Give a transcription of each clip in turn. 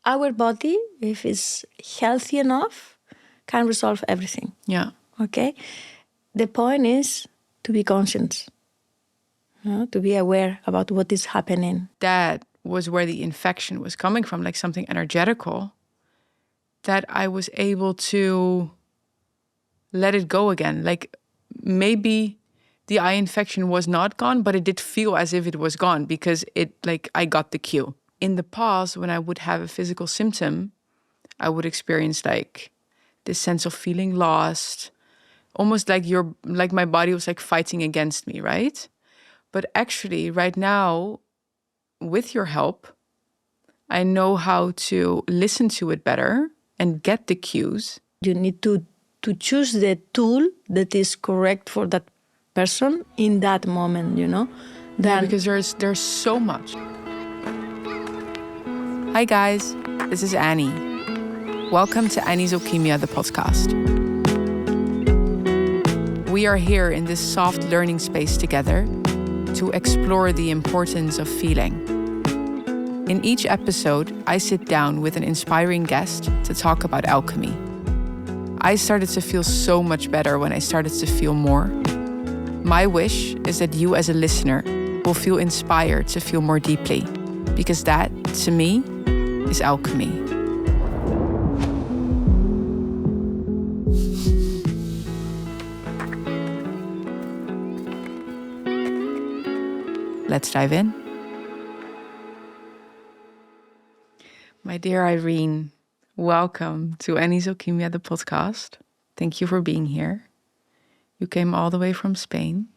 our body, if it's healthy enough, can resolve everything. Yeah. Okay? The point is to be conscious, to be aware about what is happening. That was where the infection was coming from, like something energetical, that I was able to let it go again. Like maybe the eye infection was not gone, but it did feel as if it was gone because I got the cue. In the past, when I would have a physical symptom, I would experience like this sense of feeling lost, almost like my body was like fighting against me, right? But actually right now, with your help, I know how to listen to it better and get the cues. You need to choose the tool that is correct for that person in that moment, Yeah, because there's so much. Hi guys, this is Annie. Welcome to Annie's Alchemia, the podcast. We are here in this soft learning space together to explore the importance of feeling. In each episode, I sit down with an inspiring guest to talk about alchemy. I started to feel so much better when I started to feel more. My wish is that you as a listener will feel inspired to feel more deeply, because that, to me, is alchemy. Let's dive in. My dear Irene, welcome to Annie's Alchemia, the podcast. Thank you for being here. You came all the way from Spain.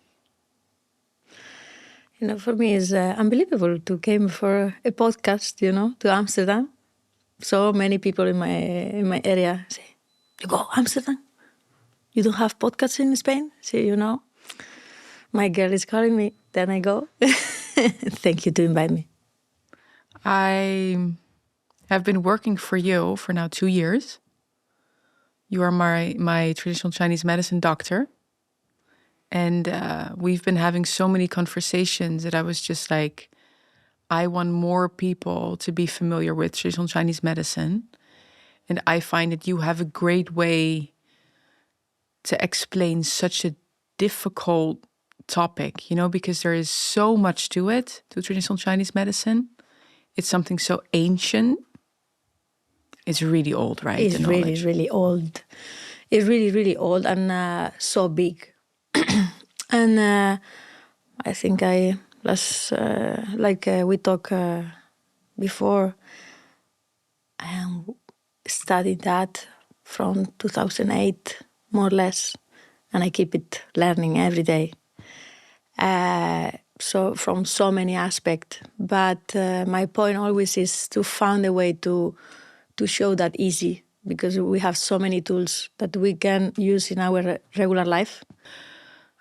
For me, it's unbelievable to come for a podcast, to Amsterdam. So many people in my area say, "You go Amsterdam? You don't have podcasts in Spain?" So, my girl is calling me. Then I go. Thank you to invite me. I have been working for you for now 2 years. You are my traditional Chinese medicine doctor. And we've been having so many conversations that I was just like, I want more people to be familiar with traditional Chinese medicine. And I find that you have a great way to explain such a difficult topic, because there is so much to it, to traditional Chinese medicine. It's something so ancient. It's really old, right? It's really, really old. It's really, really old and so big. And I think we talked before, I studied that from 2008, more or less, and I keep it learning every day. So from so many aspects, but my point always is to find a way to show that easy, because we have so many tools that we can use in our regular life.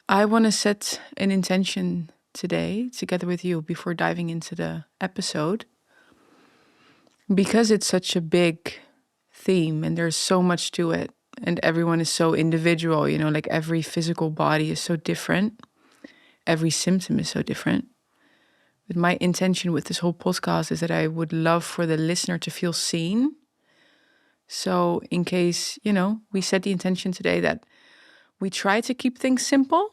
I want to set an intention today together with you before diving into the episode, because it's such a big theme and there's so much to it and everyone is so individual, like every physical body is so different. Every symptom is so different. But my intention with this whole podcast is that I would love for the listener to feel seen. So in case, we set the intention today that we try to keep things simple,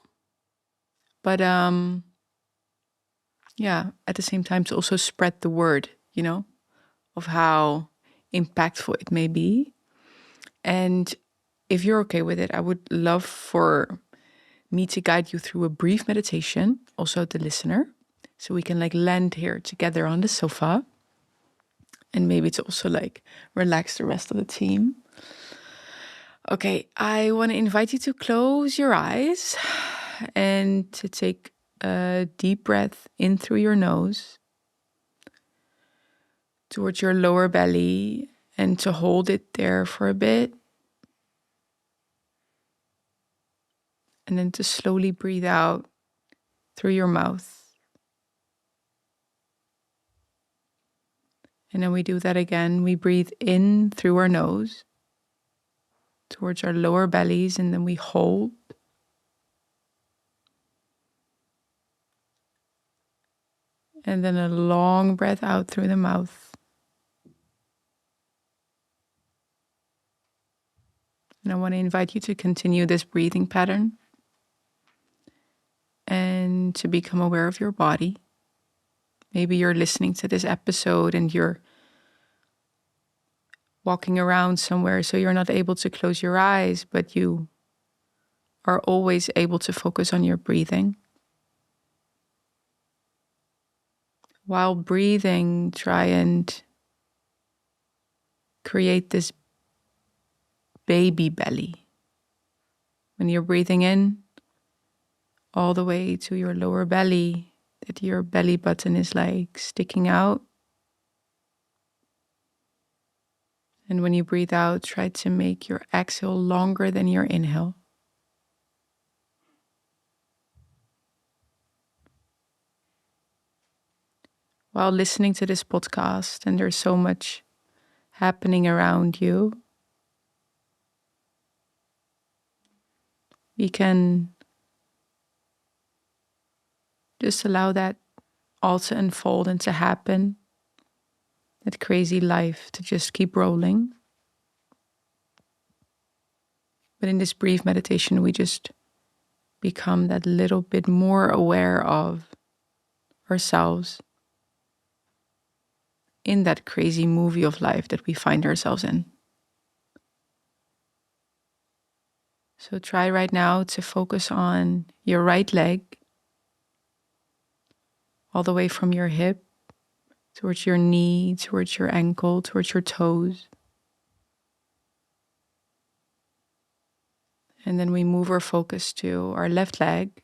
but at the same time to also spread the word, of how impactful it may be. And if you're okay with it, I would love for me to guide you through a brief meditation, also the listener, so we can land here together on the sofa, and maybe to also relax the rest of the team. Okay, I want to invite you to close your eyes and to take a deep breath in through your nose towards your lower belly, and to hold it there for a bit. And then to slowly breathe out through your mouth. And then we do that again. We breathe in through our nose towards our lower bellies, and then we hold. And then a long breath out through the mouth. And I want to invite you to continue this breathing pattern and to become aware of your body. Maybe you're listening to this episode and you're walking around somewhere, so you're not able to close your eyes, but you are always able to focus on your breathing. While breathing, try and create this baby belly. When you're breathing in, all the way to your lower belly, that your belly button is like sticking out. And when you breathe out, try to make your exhale longer than your inhale. While listening to this podcast, and there's so much happening around you, we can just allow that all to unfold and to happen, that crazy life to just keep rolling. But in this brief meditation, we just become that little bit more aware of ourselves in that crazy movie of life that we find ourselves in. So try right now to focus on your right leg, all the way from your hip towards your knee, towards your ankle, towards your toes. And then we move our focus to our left leg,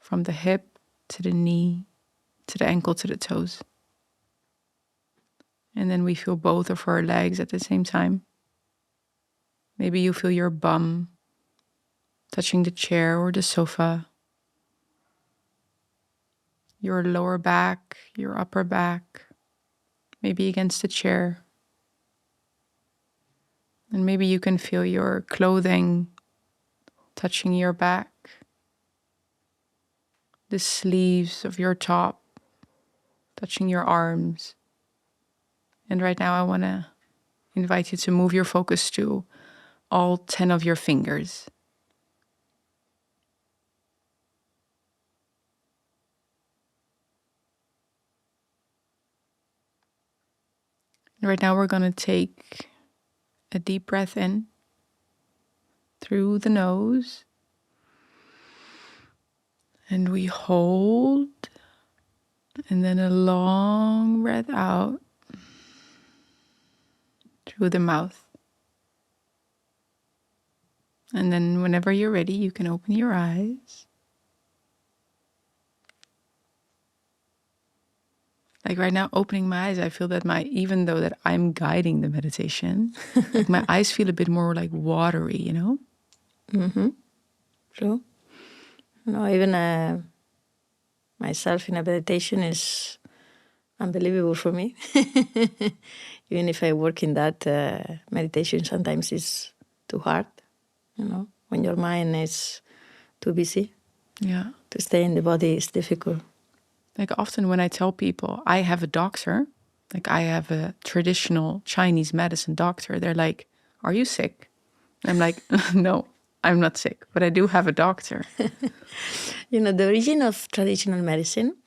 from the hip to the knee, to the ankle, to the toes. And then we feel both of our legs at the same time. Maybe you feel your bum touching the chair or the sofa, your lower back, your upper back, maybe against the chair. And maybe you can feel your clothing touching your back, the sleeves of your top touching your arms. And right now I want to invite you to move your focus to all 10 of your fingers. And right now we're going to take a deep breath in through the nose. And we hold. And then a long breath out through the mouth. And then whenever you're ready, you can open your eyes. Like right now, opening my eyes, I feel that even though that I'm guiding the meditation, like my eyes feel a bit more like watery, you know? Mm-hmm. True. No, even myself in a meditation is unbelievable for me. Even if I work in that meditation, sometimes it's too hard, when your mind is too busy. Yeah. To stay in the body is difficult. Like often when I tell people I have a doctor, like I have a traditional Chinese medicine doctor, they're like, "Are you sick?" And I'm like, "No, I'm not sick, but I do have a doctor." The origin of traditional medicine,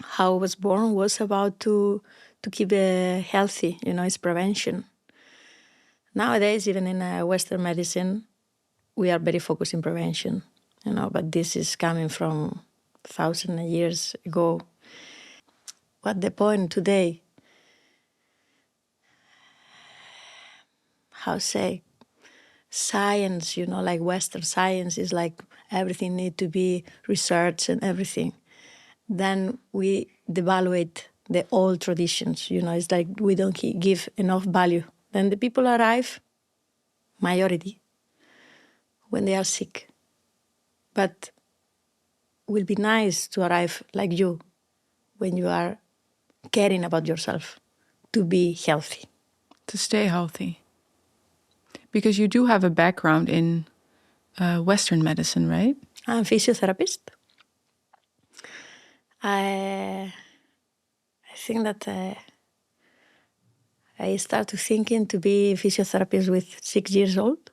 how it was born, was about to keep healthy, it's prevention. Nowadays, even in Western medicine, we are very focused in prevention, but this is coming from thousands of years ago. What the point today? How say? Science, like Western science is like everything need to be researched and everything. Then we devaluate the old traditions, it's like we don't give enough value. Then the people arrive, majority, when they are sick. But it will be nice to arrive like you, when you are caring about yourself, to be healthy. To stay healthy. Because you do have a background in Western medicine, right? I'm a physiotherapist. I think that I started thinking to be a physiotherapist with 6 years old.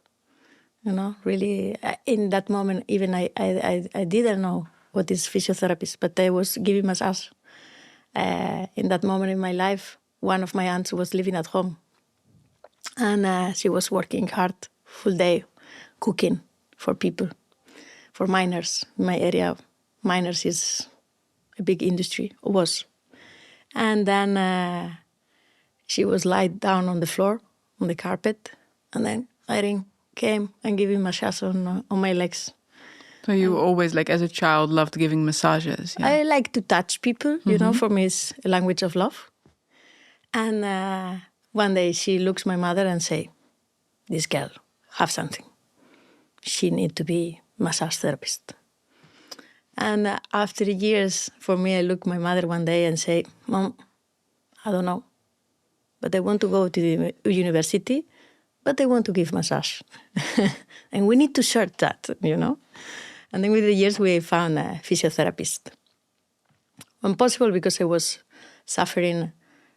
really. In that moment, even I didn't know what is physiotherapist, but I was giving massage. In that moment in my life, one of my aunts was living at home, and she was working hard, full day, cooking for people, for miners. In my area, miners is a big industry, was. And then she was laid down on the floor, on the carpet, and then Irene came and gave me massage on my legs. So you always, like as a child, loved giving massages. Yeah. I like to touch people, for me it's a language of love. And one day she looks my mother and say, this girl have something. She need to be massage therapist. And after years, for me, I look my mother one day and say, Mom, I don't know, but I want to go to the university, but I want to give massage. And we need to share that, And then with the years, we found a physiotherapist. Impossible because I was suffering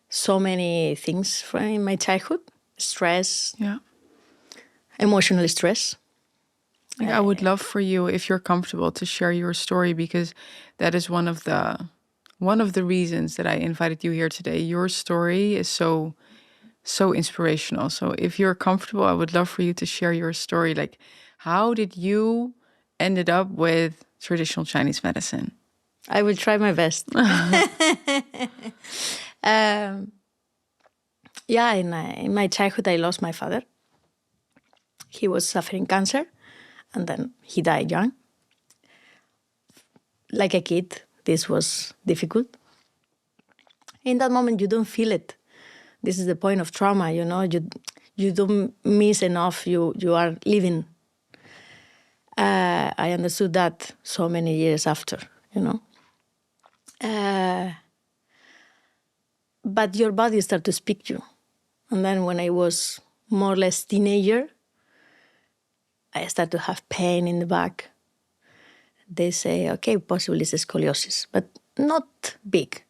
so many things in my childhood. Stress, emotional stress. Like, I would love for you, if you're comfortable, to share your story, because that is one of the reasons that I invited you here today. Your story is so inspirational. So if you're comfortable, I would love for you to share your story. Like, how did you ended up with traditional Chinese medicine? I will try my best. In my childhood, I lost my father. He was suffering cancer, and then he died young. Like a kid, this was difficult. In that moment, you don't feel it. This is the point of trauma, You don't miss enough. You are living. I understood that so many years after, But your body starts to speak to you. And then when I was more or less teenager, I started to have pain in the back. They say, okay, possibly it's scoliosis, but not big.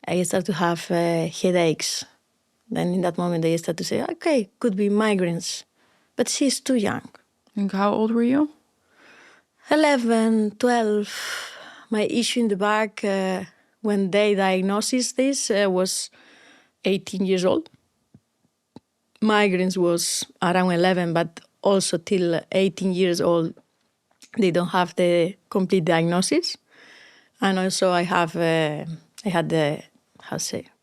I started to have headaches. Then in that moment, they started to say, okay, could be migraines. But she's too young. And how old were you? 11, 12. My issue in the back, when they diagnosed this, was 18 years old. Migraines was around 11, but also till 18 years old, they don't have the complete diagnosis. And also I had the,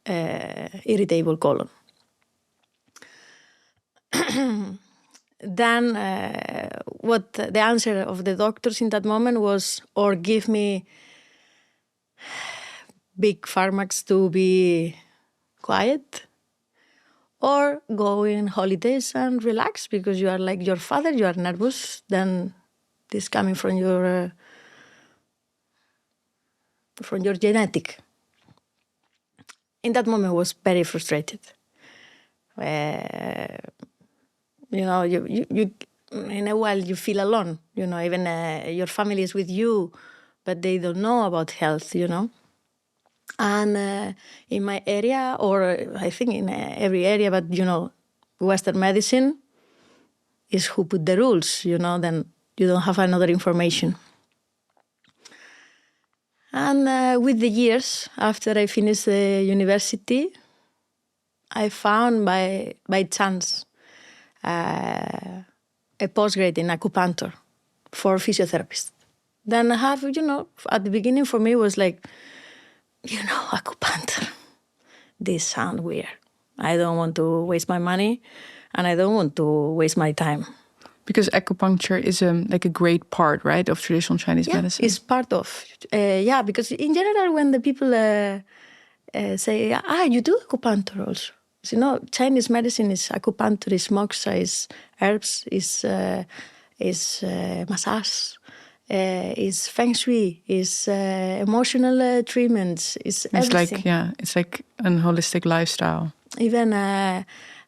irritable colon. Then what the answer of the doctors in that moment was, or give me big pharmacs to be quiet, or go in holidays and relax, because you are like your father, you are nervous, then this coming from your genetic. In that moment, I was very frustrated. You in a while you feel alone. Even your family is with you, but they don't know about health. And in my area, or I think in every area, but Western medicine is who put the rules. Then you don't have another information. And with the years, after I finished the university, I found by chance a postgrad in acupuncture for physiotherapists. Then I have, at the beginning for me it was like, acupuncture. This sounds weird. I don't want to waste my money, and I don't want to waste my time. Because acupuncture is like a great part, right, of traditional Chinese medicine. It's part of, because in general when the people say, you do acupuncture also. So, Chinese medicine is acupuncture, is moksha, is herbs, is massage, is feng shui, is emotional treatments, is everything. It's like a holistic lifestyle. Even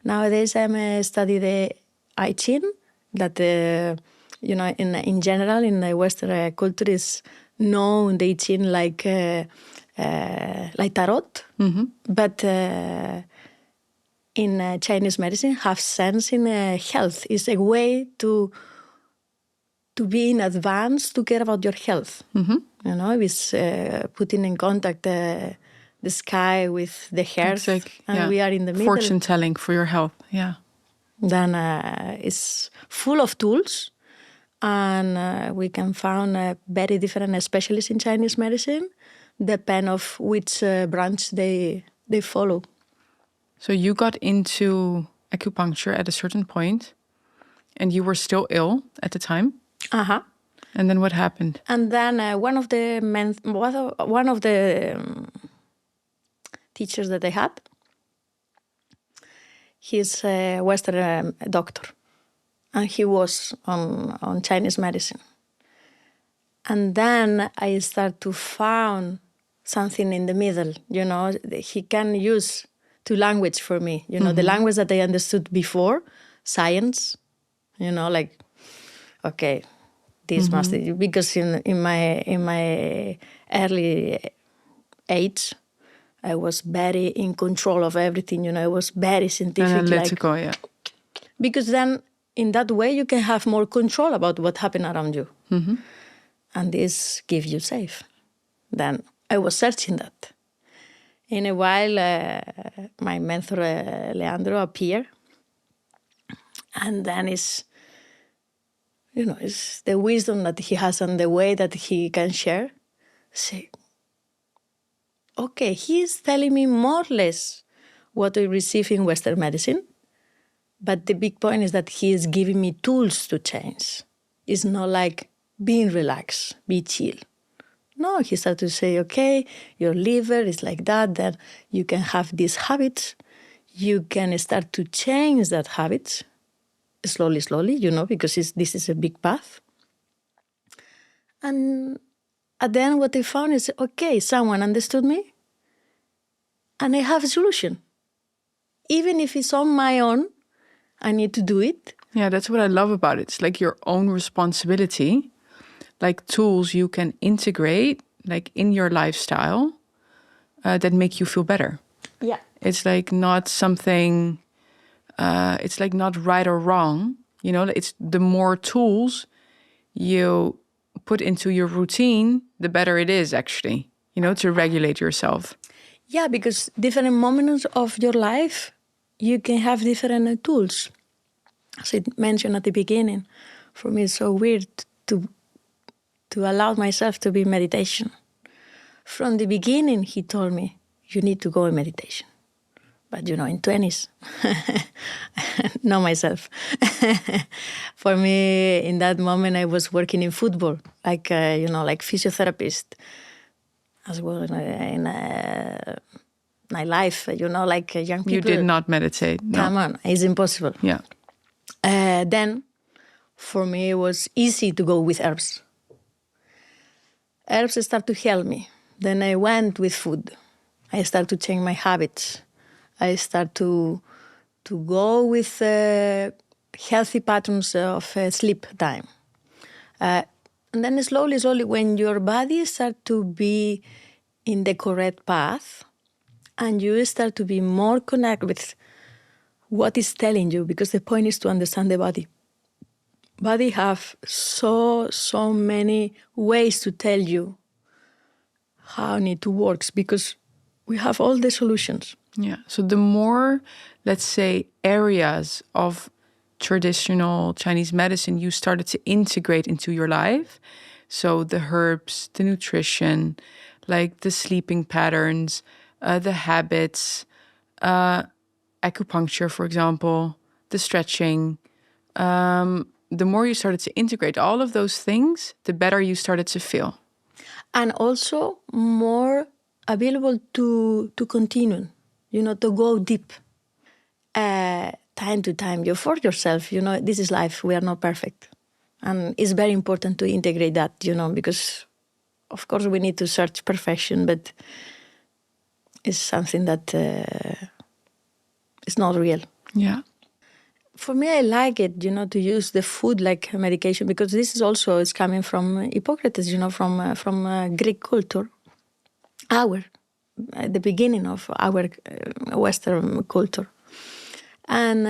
nowadays I'm study the I Ching, that in general in the Western culture is known the I Ching like tarot, but in Chinese medicine have sense in health. It's a way to be in advance to care about your health. Mm-hmm. You know, it's putting in contact the sky with the earth, and we are in the middle. Fortune telling for your health, yeah. Then it's full of tools, and we can find very different specialists in Chinese medicine, depend of which branch they follow. So you got into acupuncture at a certain point, and you were still ill at the time. Uh-huh. And then what happened? And then one of the teachers that I had, he's a Western doctor, and he was on Chinese medicine. And then I start to find something in the middle. You know, he can use two language for me. You know, the language that I understood before, science. You know, like, okay, this must be, because in my early age, I was very in control of everything. You know, I was very scientific. Analytical, yeah. Because then, in that way, you can have more control about what happened around you. Mm-hmm. And this gives you safe. Then I was searching that. In a while, my mentor, Leandro, appeared. And then it's the wisdom that he has and the way that he can share. Say, okay, he is telling me more or less what I receive in Western medicine. But the big point is that he is giving me tools to change. It's not like being relaxed, be chill. No, he started to say, okay, your liver is like that, then you can have these habits. You can start to change that habit slowly, you know, because this is a big path. And at the end, what I found is, okay, someone understood me, and I have a solution. Even if it's on my own, I need to do it. Yeah, that's what I love about it. It's like your own responsibility, like tools you can integrate like in your lifestyle that make you feel better. Yeah. It's like not something, it's like not right or wrong. You know, it's the more tools you put into your routine, the better it is actually, you know, to regulate yourself. Yeah, because different moments of your life, you can have different tools. As I mentioned at the beginning, for me it's so weird to allow myself to be in meditation. From the beginning, he told me, you need to go in meditation. But, you know, in 20s, know myself. For me, in that moment, I was working in football, like, like physiotherapist, as well in my life, you know, like young people. You did not meditate, no. Come on, it's impossible. Yeah. Then, for me, it was easy to go with herbs. Herbs start to help me. Then I went with food. I start to change my habits. I start to go with healthy patterns of sleep time. And then slowly, when your body starts to be in the correct path, and you start to be more connected with what is telling you, because the point is to understand the body. Body have so many ways to tell you how it works, because we have all the solutions. Yeah. So the more, let's say, areas of traditional Chinese medicine you started to integrate into your life, so the herbs, the nutrition, like the sleeping patterns, the habits, acupuncture, for example, the stretching, the more you started to integrate all of those things, the better you started to feel. And also more available to continue, you know, to go deep. Time to time, you force yourself, you know, this is life, we are not perfect. And it's very important to integrate that, you know, because of course we need to search perfection, but it's something that is not real. Yeah. For me, I like it, you know, to use the food like medication, because this is also, it's coming from Hippocrates, you know, from Greek culture. At the beginning of our Western culture. And,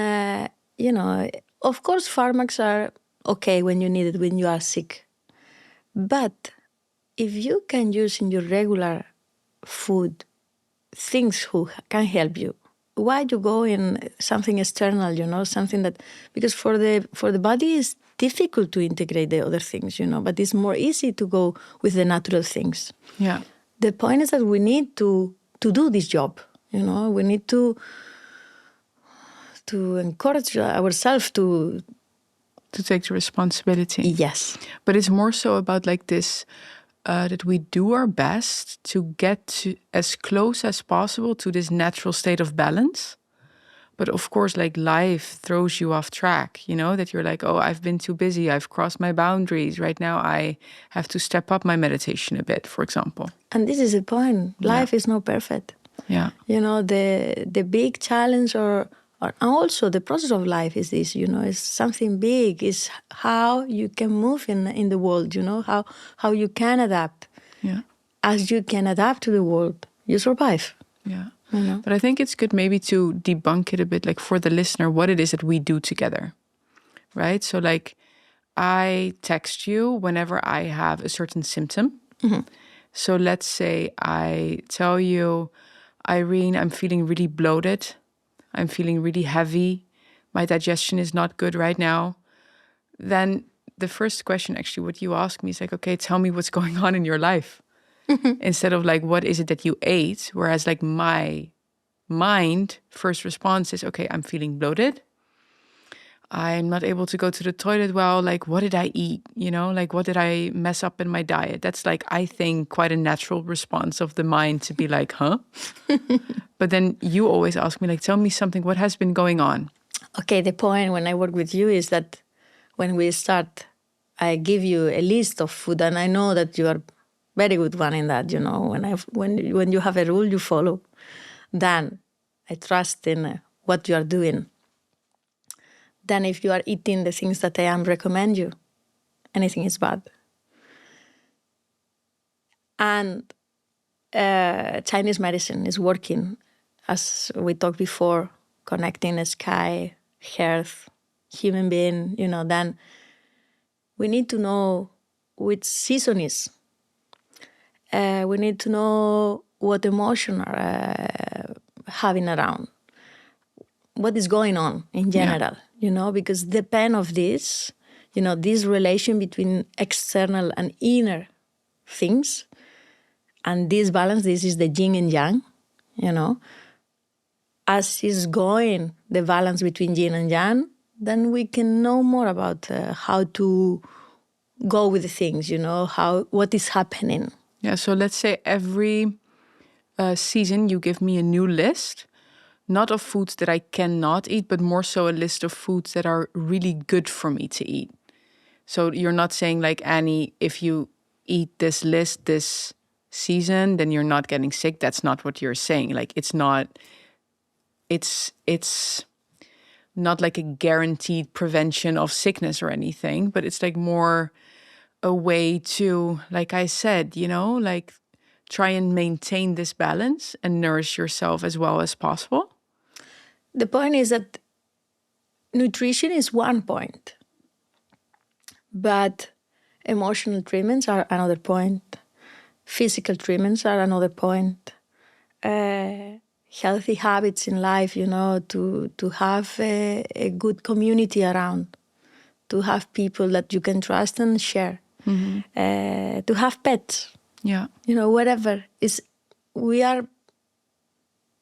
of course, pharmacs are okay when you need it, when you are sick. But if you can use in your regular food things who can help you, why you go in something external, something that, because for the body it's difficult to integrate the other things, but it's more easy to go with the natural things. Yeah. The point is that we need to do this job. We need to encourage ourselves to take the responsibility. Yes. But it's more so about like this, that we do our best to get to as close as possible to this natural state of balance. But of course, like life throws you off track, that you're like, oh, I've been too busy. I've crossed my boundaries. Right now, I have to step up my meditation a bit, for example. And this is the point. Life is not perfect. Yeah. The big challenge or also the process of life is this, is something big, is how you can move in the world, how you can adapt. Yeah. As you can adapt to the world, you survive. Yeah. But I think it's good maybe to debunk it a bit, like for the listener, what it is that we do together, right? So like I text you whenever I have a certain symptom. Mm-hmm. So let's say I tell you, Irene, I'm feeling really bloated. I'm feeling really heavy. My digestion is not good right now. Then the first question, actually, what you ask me is like, okay, tell me what's going on in your life. Instead of like, what is it that you ate? Whereas like my mind first response is, okay, I'm feeling bloated. I'm not able to go to the toilet well. Like, what did I eat? Like, what did I mess up in my diet? That's like, I think, quite a natural response of the mind to be like, huh? But then you always ask me, like, tell me something, what has been going on? Okay, the point when I work with you is that when we start, I give you a list of food, and I know that you are very good one in that, when you have a rule, you follow. Then I trust in what you are doing. Then if you are eating the things that I am recommend you, anything is bad. And Chinese medicine is working, as we talked before, connecting the sky, earth, human being, then we need to know which season is. We need to know what emotion are having around, what is going on in general, because depend of this, this relation between external and inner things, and this balance, this is the yin and yang, as is going the balance between yin and yang, then we can know more about how to go with the things, what is happening. Yeah, so let's say every season you give me a new list, not of foods that I cannot eat, but more so a list of foods that are really good for me to eat. So you're not saying like, Annie, if you eat this list this season, then you're not getting sick. That's not what you're saying. Like it's not like a guaranteed prevention of sickness or anything, but it's like more a way to, like I said, like try and maintain this balance and nourish yourself as well as possible. The point is that nutrition is one point, but emotional treatments are another point. Physical treatments are another point. Healthy habits in life, to have a good community around, to have people that you can trust and share, to have pets. Yeah. Whatever. We are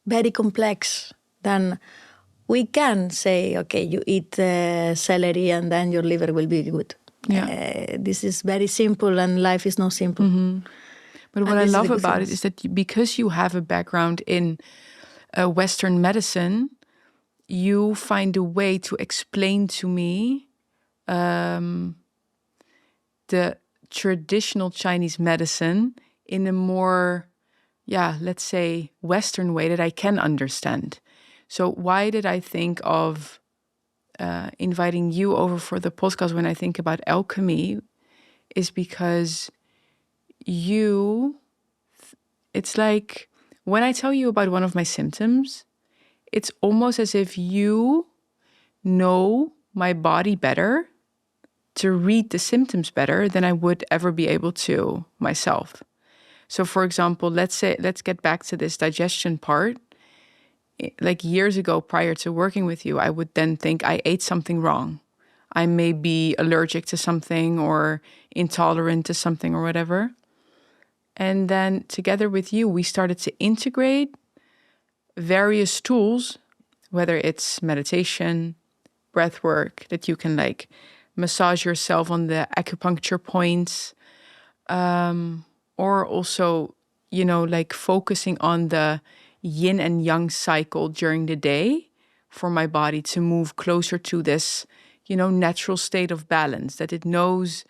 very complex. Then we can say, okay, you eat celery and then your liver will be good. Yeah. This is very simple, and life is not simple. But what I love about it is that because you have a background in Western medicine, you find a way to explain to me the traditional Chinese medicine in a more, let's say, Western way that I can understand. So why did I think of inviting you over for the podcast when I think about alchemy is because it's like when I tell you about one of my symptoms, it's almost as if you know my body better to read the symptoms better than I would ever be able to myself. So for example, let's get back to this digestion part. Like years ago, prior to working with you, I would then think I ate something wrong. I may be allergic to something or intolerant to something or whatever. And then together with you, we started to integrate various tools, whether it's meditation, breath work, that you can like massage yourself on the acupuncture points, or also, like focusing on the yin and yang cycle during the day for my body to move closer to this, natural state of balance, that it knows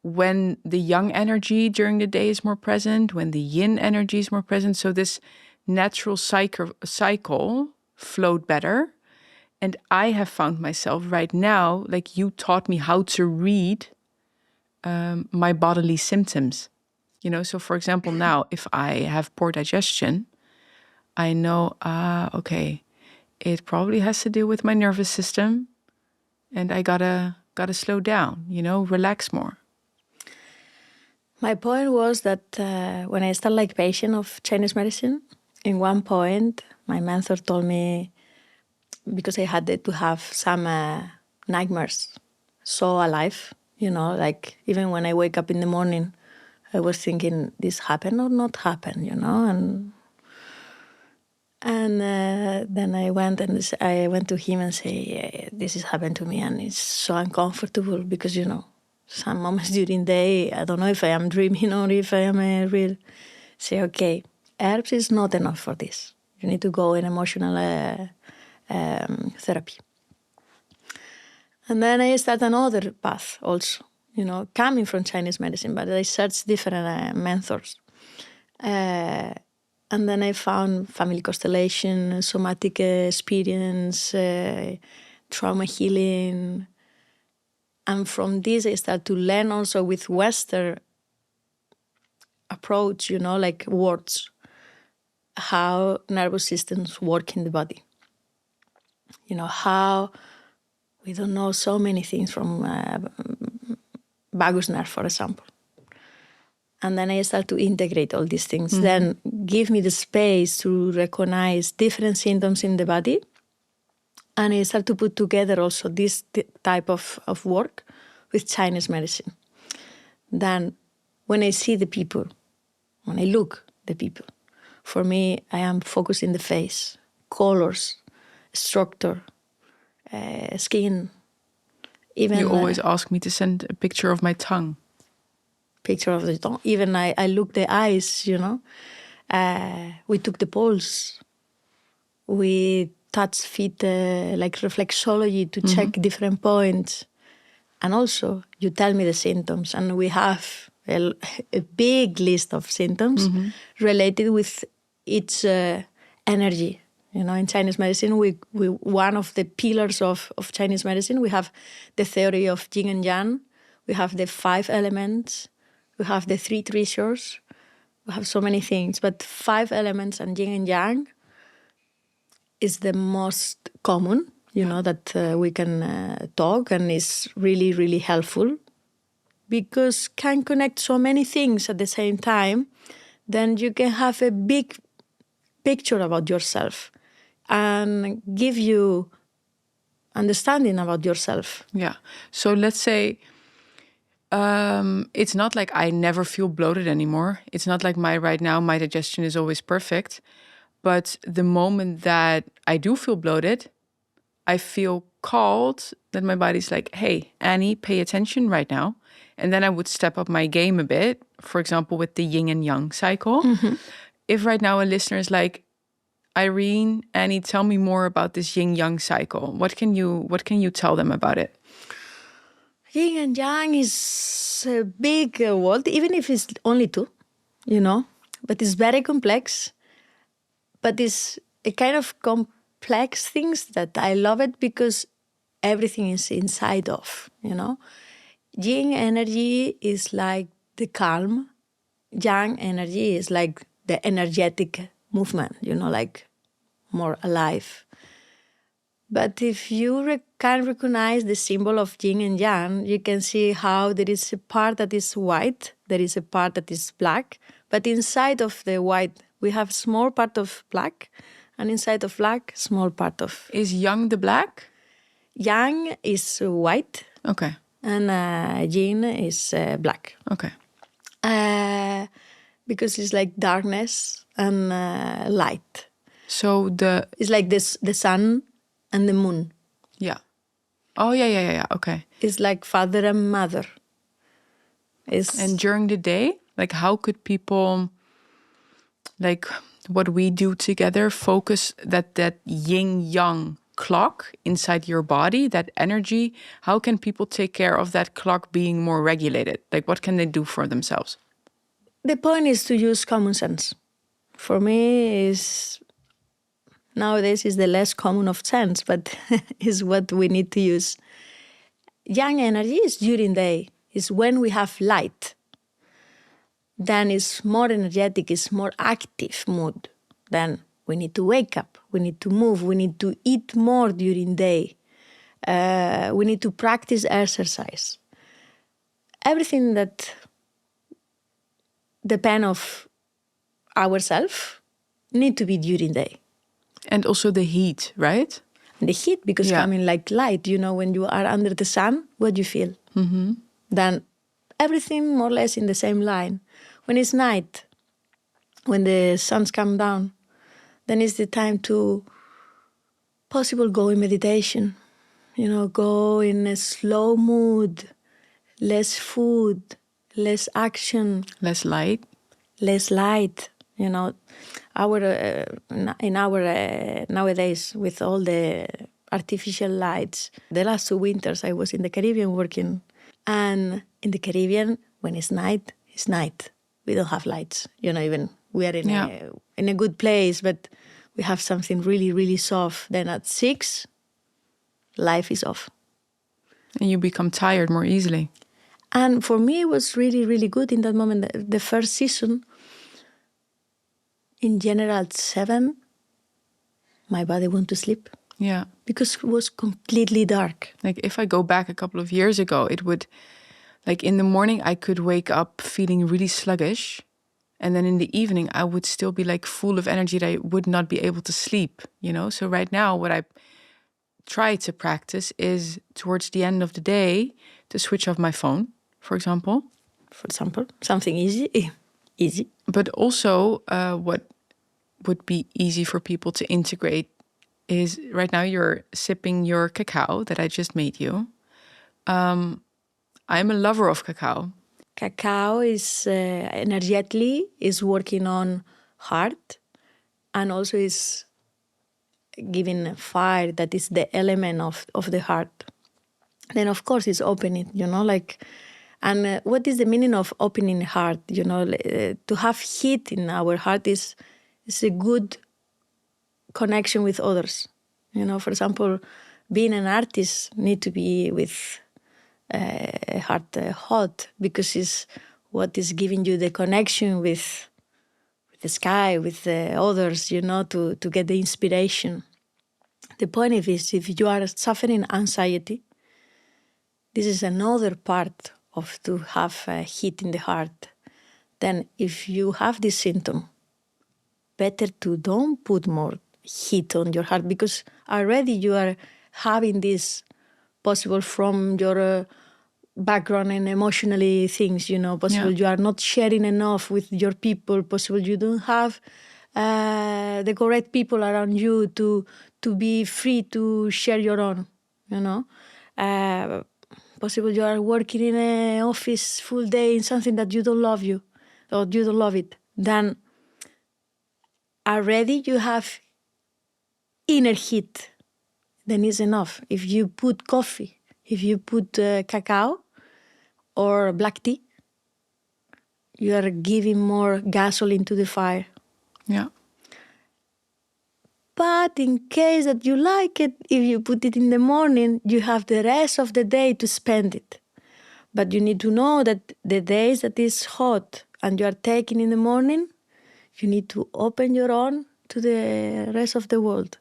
when the yang energy during the day is more present, when the yin energy is more present. So this natural cycle flowed better. And I have found myself right now, like you taught me how to read my bodily symptoms. So for example, now if I have poor digestion, I know, okay, it probably has to do with my nervous system, and I gotta slow down, relax more. My point was that when I started like patient of Chinese medicine, in one point, my mentor told me, because I had to have some nightmares, so alive, like even when I wake up in the morning, I was thinking, this happen or not happen, and then I went to him and say, yeah, this has happened to me, and it's so uncomfortable because some moments during the day I don't know if I am dreaming or if I am real. Say, okay, herbs is not enough for this. You need to go in emotional therapy. And then I start another path also, coming from Chinese medicine, but I searched different mentors. And then I found family constellation, somatic experience, trauma healing. And from this, I start to learn also with Western approach, like words, how nervous systems work in the body. How we don't know so many things from vagus nerve, for example. And then I start to integrate all these things. Mm-hmm. Then give me the space to recognize different symptoms in the body. And I start to put together also this type of work with Chinese medicine. Then when I see the people, when I look the people, for me, I am focused in the face, colors, structure, skin. Even you always ask me to send a picture of my tongue. Picture of the tongue. Even I look the eyes, we took the pulse. We touch feet like reflexology to check different points. And also you tell me the symptoms, and we have a big list of symptoms related with each energy. In Chinese medicine, we one of the pillars of Chinese medicine, we have the theory of Yin and Yang. We have the 5 elements. We have the 3 treasures. We have so many things, but 5 elements and Yin and Yang is the most common, that we can talk, and is really, really helpful because can connect so many things at the same time. Then you can have a big picture about yourself and give you understanding about yourself. Yeah. So let's say it's not like I never feel bloated anymore. It's not like right now my digestion is always perfect. But the moment that I do feel bloated, I feel called that my body's like, hey, Annie, pay attention right now. And then I would step up my game a bit, for example, with the yin and yang cycle. Mm-hmm. If right now a listener is like, Irene, Annie, tell me more about this yin-yang cycle. What can you tell them about it? Yin and Yang is a big world, even if it's only 2, but it's very complex. But it's a kind of complex things that I love it because everything is inside of, Yin energy is like the calm. Yang energy is like the energetic movement, like more alive. But if you can recognize the symbol of yin and yang, you can see how there is a part that is white, there is a part that is black, but inside of the white, we have a small part of black, and inside of black, small part of... Is yang the black? Yang is white, Okay. and yin is black. Okay. Because it's like darkness and light. So It's like this, the sun and the moon. Yeah. Oh, yeah. Okay. It's like father and mother. And during the day, like how could people, like what we do together, focus that yin-yang clock inside your body, that energy? How can people take care of that clock being more regulated? Like what can they do for themselves? The point is to use common sense. For me, nowadays is the less common of sense, but is what we need to use. Yang energy is during day, is when we have light. Then it's more energetic, it's more active mood. Then we need to wake up, we need to move, we need to eat more during day. We need to practice exercise. Everything that depends of ourselves need to be during day. And also the heat, right? And the heat, because coming like light, when you are under the sun, what do you feel? Mm-hmm. Then everything more or less in the same line. When it's night, when the sun's come down, then it's the time to possible go in meditation, go in a slow mood, less food, less action. Less light. Less light, nowadays with all the artificial lights. The last 2 winters I was in the Caribbean working, and in the Caribbean when it's night, we don't have lights. Even we are in a good place, but we have something really, really soft. Then at 6, life is off. And you become tired more easily. And for me, it was really, really good in that moment. The first season, in general, at 7, my body wanted to sleep. Yeah. Because it was completely dark. Like if I go back a couple of years ago, it would, like in the morning, I could wake up feeling really sluggish. And then in the evening, I would still be like full of energy that I would not be able to sleep, So right now, what I try to practice is towards the end of the day to switch off my phone, for example. Something easy. But also what would be easy for people to integrate is right now you're sipping your cacao that I just made you. I'm a lover of cacao. Cacao is energetically is working on heart, and also is giving fire, that is the element of the heart. Then of course it's opening, and what is the meaning of opening the heart? To have heat in our heart is a good connection with others. For example, being an artist need to be with heart hot, because it's what is giving you the connection with the sky, with the others, to get the inspiration. The point of this, if you are suffering anxiety, this is another part of to have heat in the heart. Then if you have this symptom, better to don't put more heat on your heart, because already you are having this possible from your background and emotionally things, possible you are not sharing enough with your people, possible you don't have the correct people around you to be free to share your own, possible you are working in an office full day in something that you don't love or you don't love it. Then already you have inner heat. Then it's enough. If you put coffee, if you put cacao or black tea, you are giving more gasoline to the fire. Yeah. But in case that you like it, if you put it in the morning, you have the rest of the day to spend it. But you need to know that the days that is hot and you are taking in the morning, you need to open your own to the rest of the world.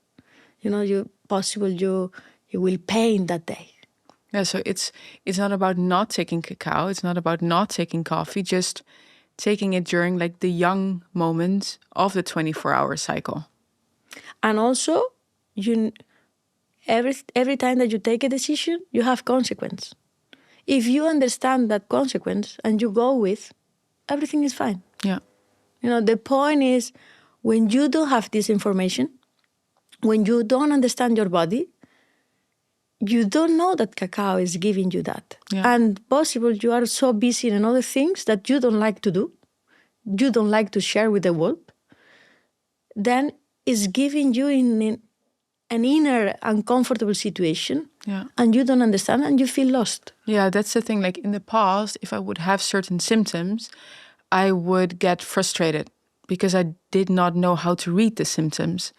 You will paint that day. Yeah, so it's not about not taking cacao. It's not about not taking coffee. Just taking it during like the young moments of the 24-hour cycle. And also, every time that you take a decision, you have consequence. If you understand that consequence and you go with, everything is fine. Yeah. The point is, when you don't have this information, when you don't understand your body, you don't know that cacao is giving you that. Yeah. And possible you are so busy in other things that you don't like to do, you don't like to share with the world, then it's giving you in an inner uncomfortable situation. Yeah. And you don't understand and you feel lost. Yeah, that's the thing. Like in the past, if I would have certain symptoms, I would get frustrated because I did not know how to read the symptoms.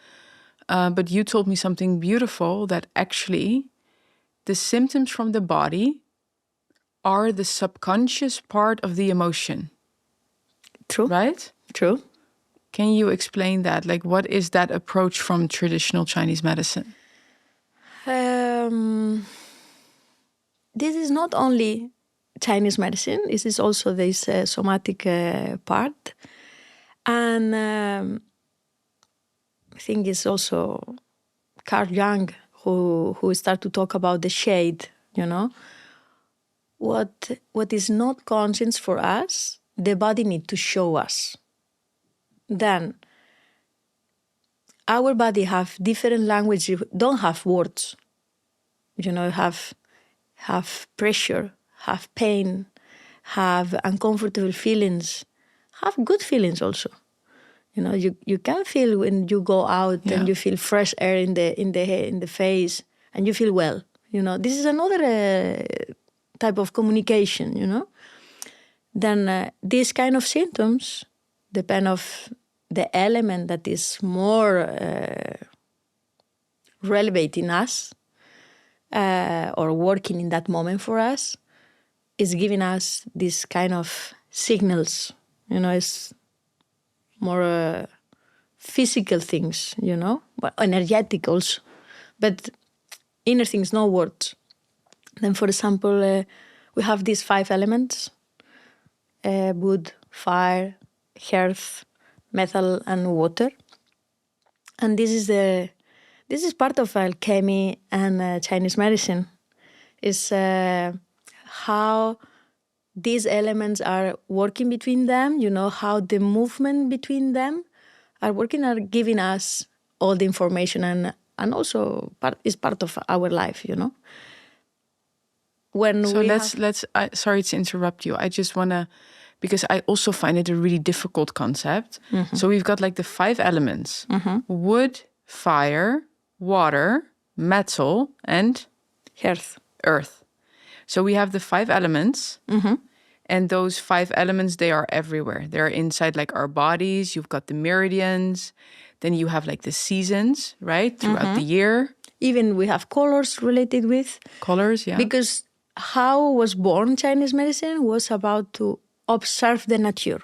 But you told me something beautiful, that actually the symptoms from the body are the subconscious part of the emotion. True. Right? True. Can you explain that? Like, what is that approach from traditional Chinese medicine? This is not only Chinese medicine. This is also this somatic part. And I think it's also Carl Jung who started to talk about the shade, What is not conscious for us, the body needs to show us. Then our body have different language, don't have words. Have pressure, have pain, have uncomfortable feelings, have good feelings also. You can feel when you go out and you feel fresh air in the face and you feel well. This is another type of communication. Then these kind of symptoms depend of the element that is more relevant in us or working in that moment for us, is giving us this kind of signals. It's more physical things, but energetic also. But inner things, no words. Then, for example, we have these 5 elements: wood, fire, earth, metal, and water. And this is part of alchemy and Chinese medicine. Is how these elements are working between them, how the movement between them are working, are giving us all the information and also is part of our life, When so let's sorry to interrupt you. I just want to, because I also find it a really difficult concept. Mm-hmm. So we've got like the 5 elements: wood, fire, water, metal, and earth. So we have the 5 elements, and those 5 elements, they are everywhere. They're inside like our bodies. You've got the meridians. Then you have like the seasons, right? Throughout the year. Even we have colors related with. Colors, yeah. Because how was born Chinese medicine was about to observe the nature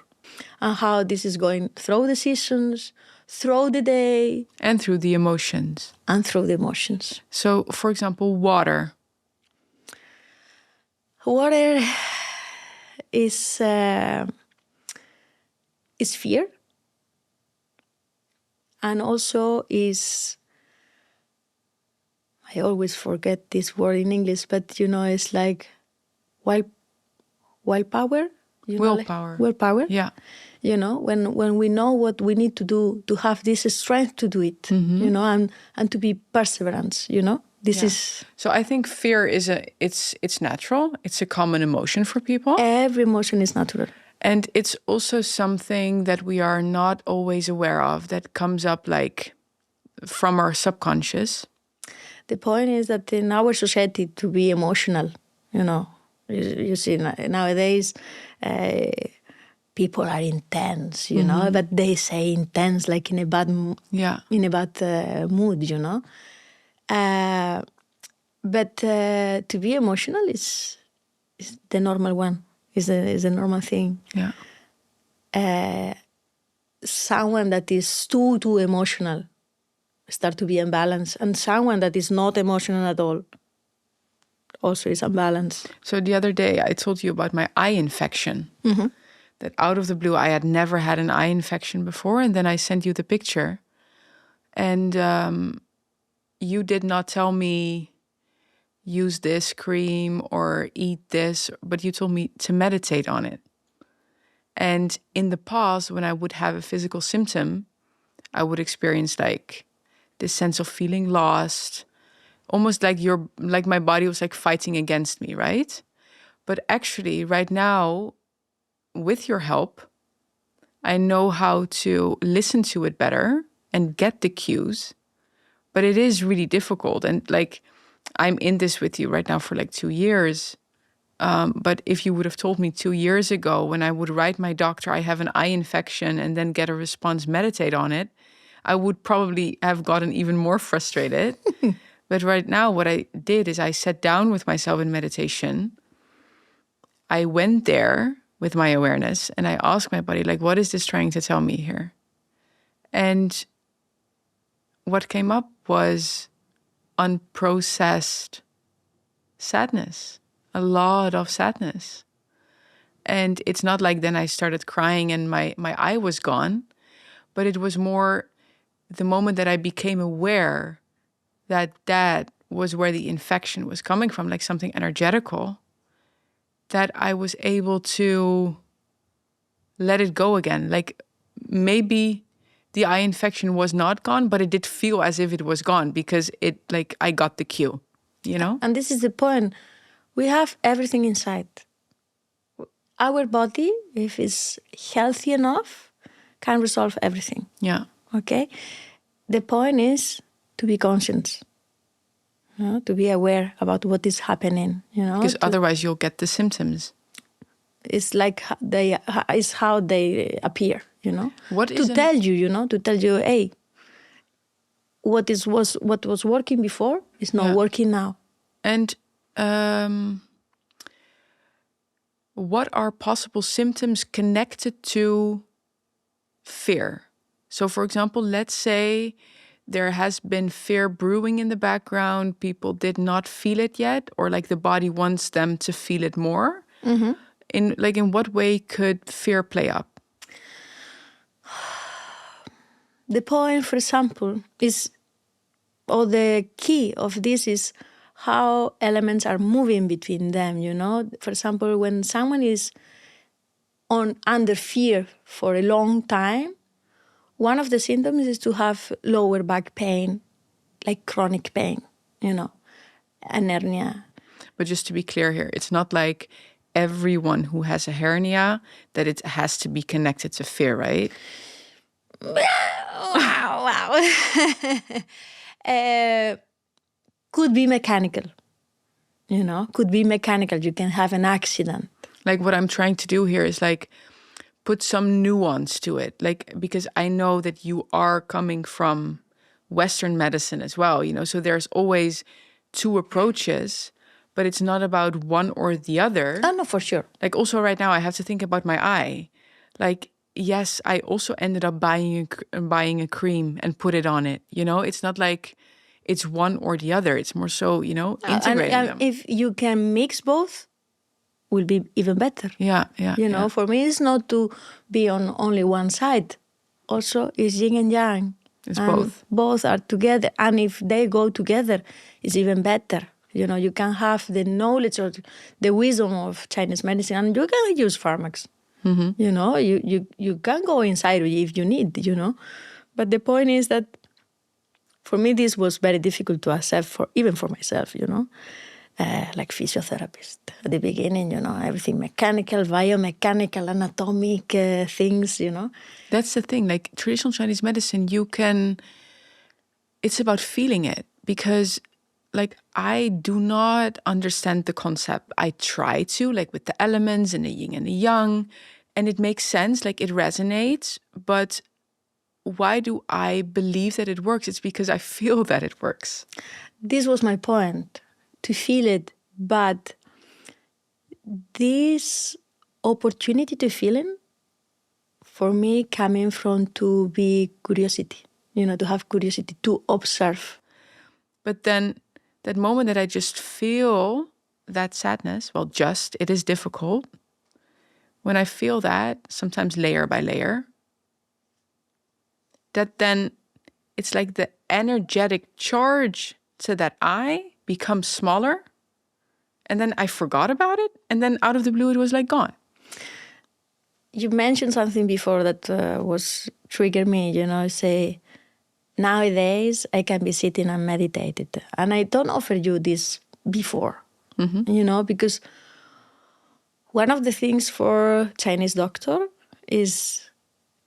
and how this is going through the seasons, through the day. And through the emotions. So, for example, water. Water is fear, and also is, I always forget this word in English, but it's like willpower. Willpower. Yeah. When we know what we need to do to have this strength to do it, and to be perseverance, This is. So I think fear is it's natural. It's a common emotion for people. Every emotion is natural. And it's also something that we are not always aware of, that comes up like from our subconscious. The point is that in our society, to be emotional, you see nowadays, people are intense, but they say intense like in a bad mood, But to be emotional is the normal one, is a normal thing. Yeah. someone that is too emotional start to be imbalanced, and someone that is not emotional at all also is unbalanced. So the other day I told you about my eye infection. That out of the blue, I had never had an eye infection before. And then I sent you the picture. And you did not tell me, use this cream or eat this, but you told me to meditate on it. And in the past, when I would have a physical symptom, I would experience like this sense of feeling lost, almost like my body was like fighting against me, right? But actually, right now, with your help, I know how to listen to it better and get the cues. But it is really difficult. And like, I'm in this with you right now for like 2 years. But if you would have told me 2 years ago, when I would write my doctor, I have an eye infection, and then get a response, meditate on it, I would probably have gotten even more frustrated. But right now, what I did is I sat down with myself in meditation. I went there with my awareness and I asked my body, like, what is this trying to tell me here? And what came up was unprocessed sadness, a lot of sadness. And it's not like then I started crying and my eye was gone, but it was more the moment that I became aware that that was where the infection was coming from, like something energetical, that I was able to let it go again. Like maybe the eye infection was not gone, but it did feel as if it was gone because it, like, I got the cue, you know? And this is the point. We have everything inside. Our body, if it's healthy enough, can resolve everything. Yeah. Okay? The point is to be conscious, to be aware about what is happening. Because otherwise you'll get the symptoms. It's like it's how they appear, What is tell you, hey, what was working before is not working now. And what are possible symptoms connected to fear? So, for example, let's say there has been fear brewing in the background. People did not feel it yet, or like the body wants them to feel it more. In what way could fear play up? The point, for example, is, or the key of this is how elements are moving between them, For example, when someone is under fear for a long time, one of the symptoms is to have lower back pain, like chronic pain, an hernia. But just to be clear here, it's not like everyone who has a hernia that it has to be connected to fear, right? Wow. Could be mechanical, could be mechanical. You can have an accident. Like what I'm trying to do here is like put some nuance to it. Like, because I know that you are coming from Western medicine as well, so there's always two approaches, but it's not about one or the other. Oh, no, for sure. Like also right now I have to think about my eye. Like, yes, I also ended up buying a cream and put it on it. It's not like it's one or the other. It's more so, integrating them. If you can mix both, will be even better. Yeah. For me, it's not to be on only one side. Also, it's yin and yang. It's both. Both are together. And if they go together, it's even better. You can have the knowledge or the wisdom of Chinese medicine, and you can use pharmacs. You can go inside if you need, But the point is that for me, this was very difficult to accept, even for myself, like physiotherapist. At the beginning, everything mechanical, biomechanical, anatomic things, That's the thing. Like traditional Chinese medicine, it's about feeling it, because like I do not understand the concept. I try to, like with the elements and the yin and the yang, and it makes sense, like it resonates, but why do I believe that it works? It's because I feel that it works. This was my point, to feel it, but this opportunity to feel it for me coming from to be curiosity, to have curiosity, to observe. But then that moment that I just feel that sadness, well, it is difficult. When I feel that, sometimes layer by layer, that then it's like the energetic charge to that I becomes smaller. And then I forgot about it. And then out of the blue, it was like gone. You mentioned something before that was trigger me, say, nowadays I can be sitting and meditated. And I don't offer you this before, because one of the things for Chinese doctor is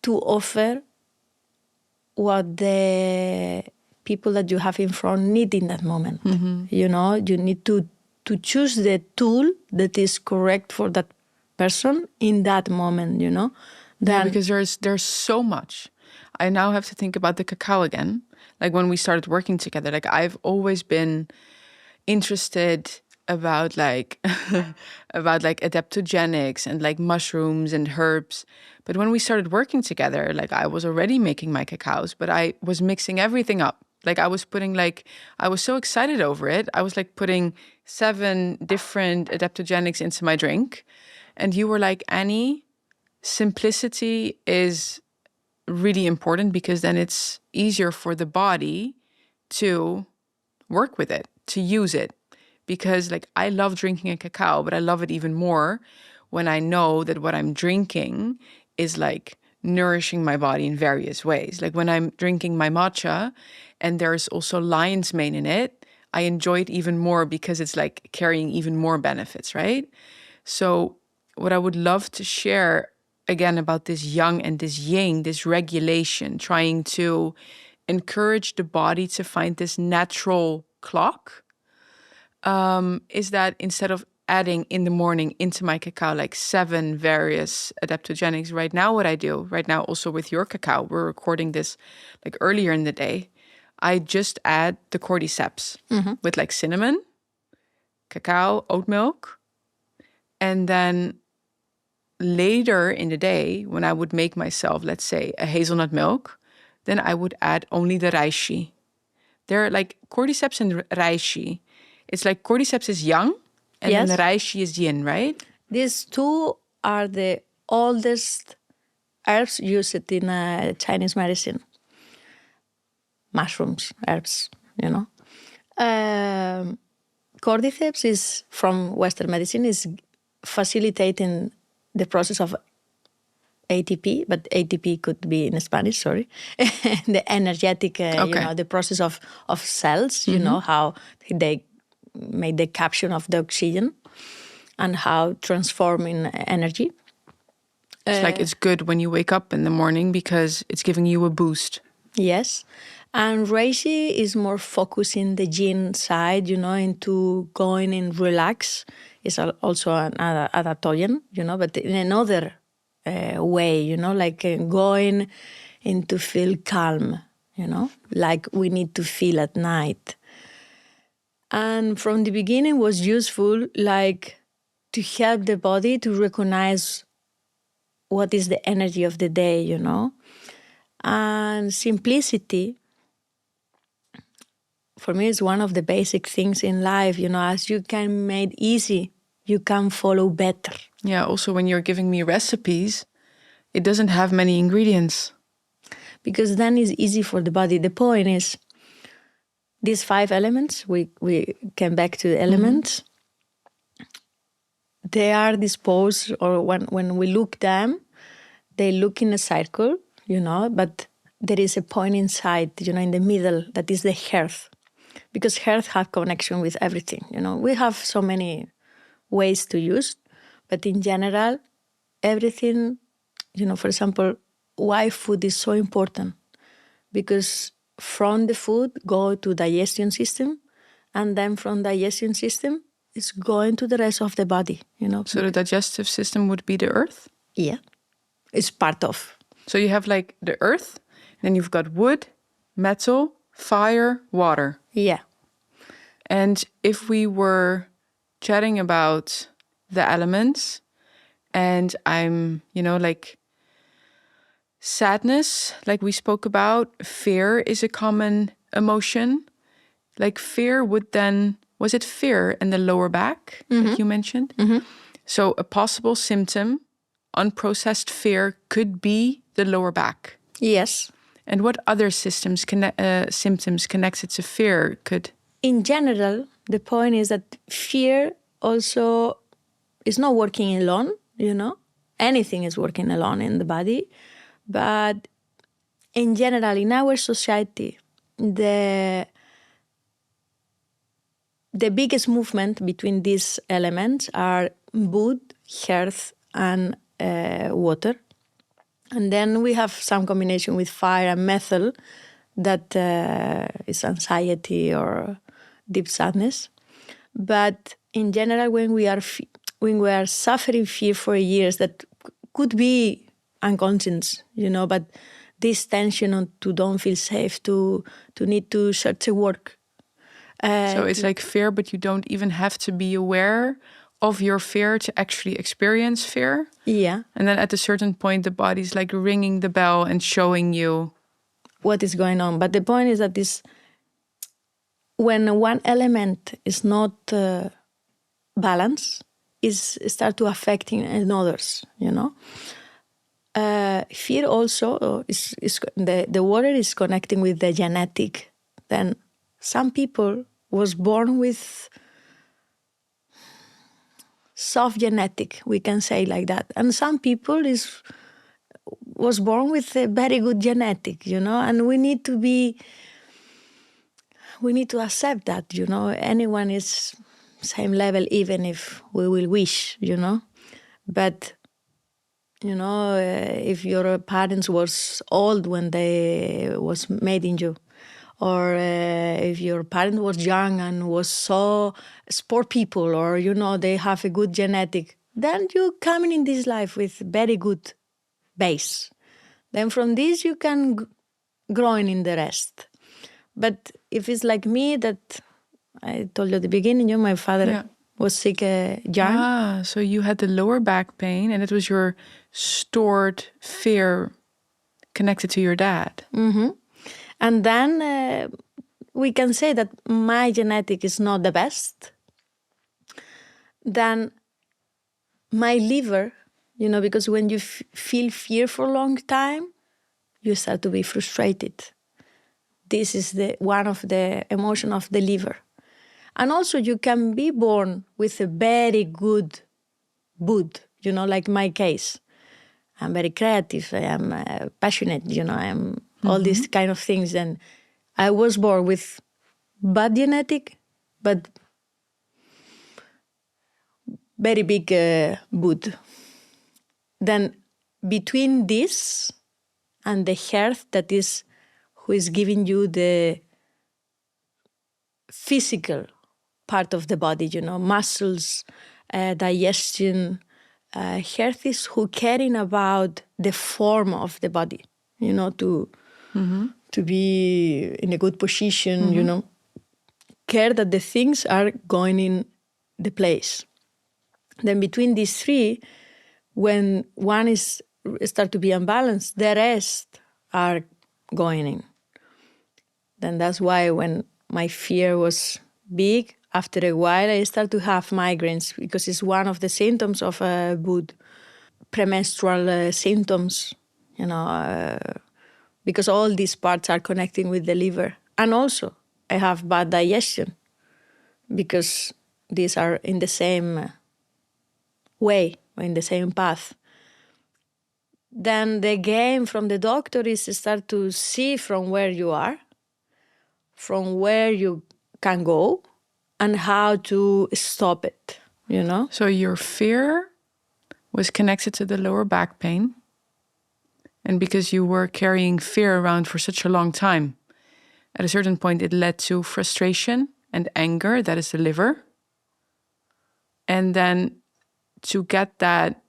to offer what the people that you have in front need in that moment. You need to choose the tool that is correct for that person in that moment, Yeah, because there's so much. I now have to think about the cacao again. Like when we started working together, like I've always been interested about like about like adaptogenics and like mushrooms and herbs. But when we started working together, like I was already making my cacaos, but I was mixing everything up. Like I was putting I was so excited over it. I was like putting 7 different adaptogenics into my drink. And you were like, Annie, simplicity is really important because then it's easier for the body to work with it, to use it. Because like I love drinking a cacao, but I love it even more when I know that what I'm drinking is like nourishing my body in various ways. Like when I'm drinking my matcha and there's also lion's mane in it, I enjoy it even more because it's like carrying even more benefits, right? So what I would love to share again about this yang and this yin, this regulation, trying to encourage the body to find this natural clock, is that instead of adding in the morning into my cacao like 7 various adaptogenics, right now what I do, right now also with your cacao, we're recording this like earlier in the day, I just add the cordyceps with like cinnamon, cacao, oat milk, and then later in the day, when I would make myself, let's say, a hazelnut milk, then I would add only the reishi. They're like cordyceps and reishi. It's like cordyceps is yang, and then Yes. the reishi is yin, right? These two are the oldest herbs used in Chinese medicine. Mushrooms, herbs, Cordyceps is from Western medicine, is facilitating the process of ATP, but ATP could be in Spanish, sorry. The energetic, Okay. the process of cells, how they make the capture of the oxygen and how transforming energy. It's like it's good when you wake up in the morning because it's giving you a boost. Yes. And Reishi is more focused in the yin side, into going and relax. It's also an adaptogen, but in another way, like going into feel calm, like we need to feel at night. And from the beginning was useful, like to help the body to recognize what is the energy of the day, And simplicity, for me, is one of the basic things in life, as you can make easy, you can follow better. Yeah, also when you're giving me recipes, it doesn't have many ingredients. Because then it's easy for the body. The point is, these 5 elements, we came back to the elements, they are disposed, or when we look them, they look in a circle, but there is a point inside, in the middle, that is the hearth. Because hearth have connection with everything, We have so many ways to use, but in general, everything, for example, why food is so important. Because from the food go to digestion system, and then from digestion system it's going to the rest of the body, So the digestive system would be the earth? Yeah, it's part of. So you have like the earth, then you've got wood, metal, fire, water. Yeah. And if we were chatting about the elements, and I'm, like sadness, like we spoke about, fear is a common emotion. Like fear would then, was it fear in the lower back that you mentioned? So a possible symptom, unprocessed fear, could be the lower back. Yes. And what other symptoms connected to fear could? In general, the point is that fear also is not working alone, Anything is working alone in the body. But in general, in our society, the biggest movement between these elements are wood, earth, and water. And then we have some combination with fire and metal that is anxiety or deep sadness. But in general, when we are suffering fear for years, that could be unconscious, but this tension to don't feel safe, to need to search a work. So it's like fear, but you don't even have to be aware of your fear to actually experience fear. Yeah. And then at a certain point, the body's like ringing the bell and showing you what is going on. But the point is that when one element is not balanced, is start to affecting others, fear also is the water is connecting with the genetic. Then some people was born with soft genetic, we can say like that, and some people was born with a very good genetic, and we need to accept that, anyone is same level, even if we will wish, but if your parents was old when they was made in you, or if your parent was young and was so sport people, or they have a good genetic, then you coming in this life with very good base. Then from this you can growing in the rest. But if it's like me, that I told you at the beginning, my father was sick young. So you had the lower back pain, and it was your stored fear connected to your dad. Mm-hmm. And then we can say that my genetic is not the best. Then my liver, because when you feel fear for a long time, you start to be frustrated. This is one of the emotion of the liver. And also you can be born with a very good wood, like my case. I'm very creative, I am passionate, I'm all these kind of things. And I was born with bad genetic, but very big wood. Then between this and the heart, that is who is giving you the physical part of the body, muscles, digestion, heart is who caring about the form of the body, to be in a good position, care that the things are going in the place. Then between these three, when one is start to be unbalanced, the rest are going in. Then that's why when my fear was big, after a while I start to have migraines, because it's one of the symptoms of a wood. Premenstrual symptoms, because all these parts are connecting with the liver. And also I have bad digestion, because these are in the same way, or in the same path. Then the game from the doctor is to start to see from where you are, from where you can go, and how to stop it, So your fear was connected to the lower back pain. And because you were carrying fear around for such a long time, at a certain point it led to frustration and anger, that is the liver. And then to get that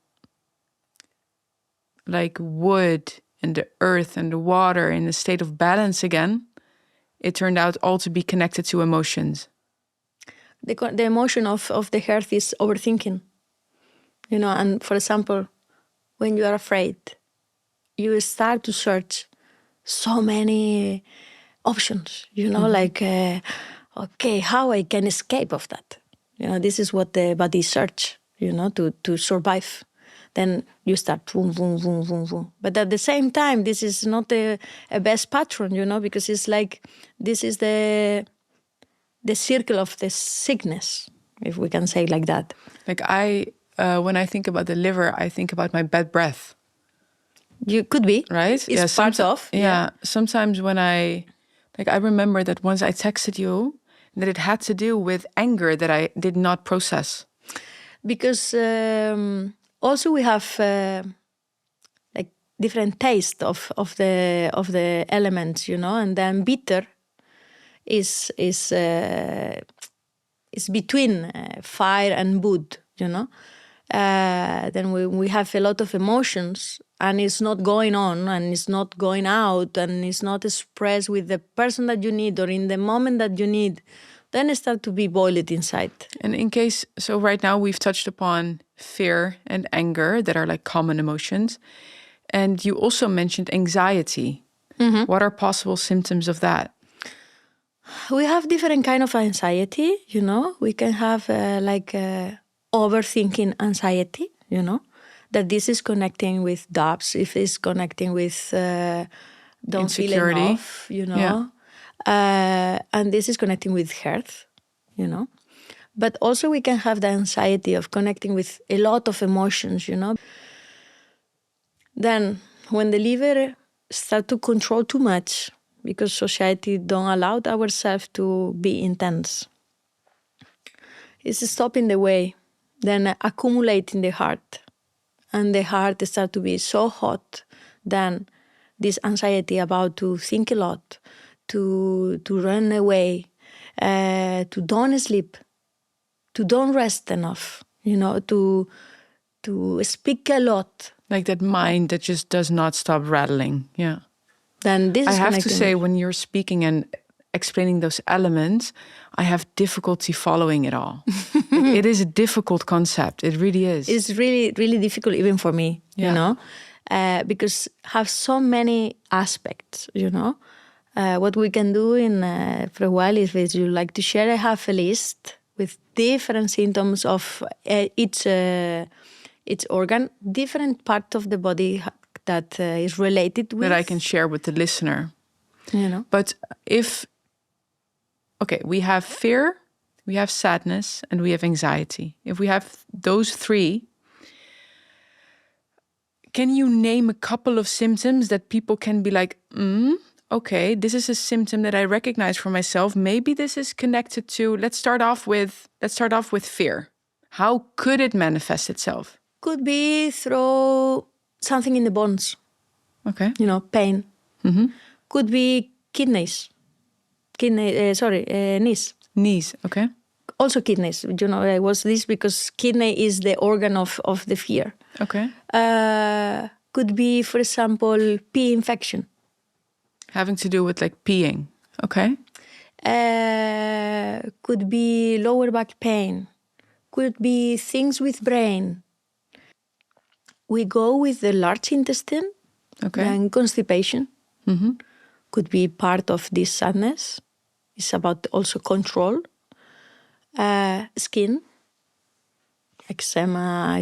like wood and the earth and the water in a state of balance again, it turned out all to be connected to emotions. The emotion of the heart is overthinking. And for example, when you are afraid, you start to search so many options, like, okay, how I can escape of that. This is what the body search, to survive. Then you start boom, boom, boom, boom, boom. But at the same time, this is not a best pattern, because it's like, this is the circle of the sickness, if we can say like that. Like when I think about the liver, I think about my bad breath. You could be. Right? It's part of. Yeah. Sometimes when I remember that once I texted you that it had to do with anger that I did not process. Because also we have like different taste of the elements, and then bitter is between fire and wood, then we have a lot of emotions, and it's not going on, and it's not going out, and it's not expressed with the person that you need or in the moment that you need. Then it starts to be boiled inside. And so right now we've touched upon fear and anger that are like common emotions. And you also mentioned anxiety. Mm-hmm. What are possible symptoms of that? We have different kind of anxiety, We can have overthinking anxiety, that this is connecting with doubts, if it's connecting with don't feel enough, Yeah. And this is connecting with health, But also we can have the anxiety of connecting with a lot of emotions, Then when the liver start to control too much, because society don't allow ourselves to be intense, it's stopping the way, then accumulating the heart. And the heart start to be so hot, then this anxiety about to think a lot, to run away, to don't sleep, to don't rest enough, to speak a lot. Like that mind that just does not stop rattling. Yeah. Then this I is have to say, when you're speaking and explaining those elements, I have difficulty following it all. Like, it is a difficult concept. It really is. It's really, really difficult even for me, because have so many aspects, What we can do for a while is, if you like to share, I have a list with different symptoms of each organ, different part of the body that is related with. That I can share with the listener. But we have fear, we have sadness, and we have anxiety. If we have those three, can you name a couple of symptoms that people can be like, okay, this is a symptom that I recognize for myself. Maybe this is connected to, let's start off with fear. How could it manifest itself? Could be through something in the bones. Okay. Pain. Mm-hmm. Could be knees. Knees, okay. Also kidneys. I was this because kidney is the organ of the fear. Okay. Could be, for example, pee infection. Having to do with like peeing. Okay. Could be lower back pain. Could be things with brain. We go with the large intestine. Okay. And constipation. Mm-hmm. Could be part of this sadness. It's about also control. Skin. Eczema,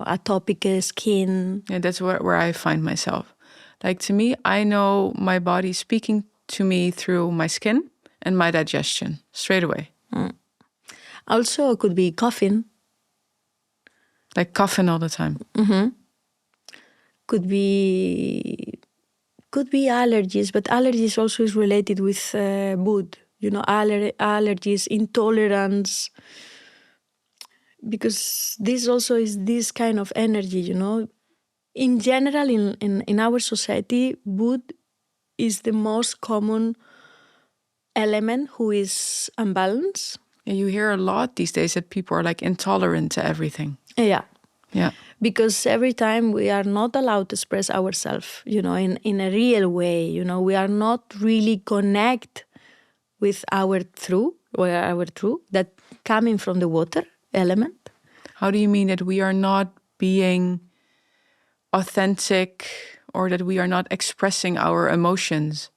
atopic skin. Yeah, that's where I find myself. Like, to me, I know my body speaking to me through my skin and my digestion straight away. Also, it could be coughing. Like coughing all the time. Mm-hmm. Could be allergies, but allergies also is related with mood. Allergies, intolerance. Because this also is this kind of energy, In general, in our society, wood is the most common element who is unbalanced. And you hear a lot these days that people are like intolerant to everything. Yeah. Yeah. Because every time we are not allowed to express ourselves, in a real way, we are not really connect with our truth that coming from the water element. How do you mean that we are not being authentic or that we are not expressing our emotions,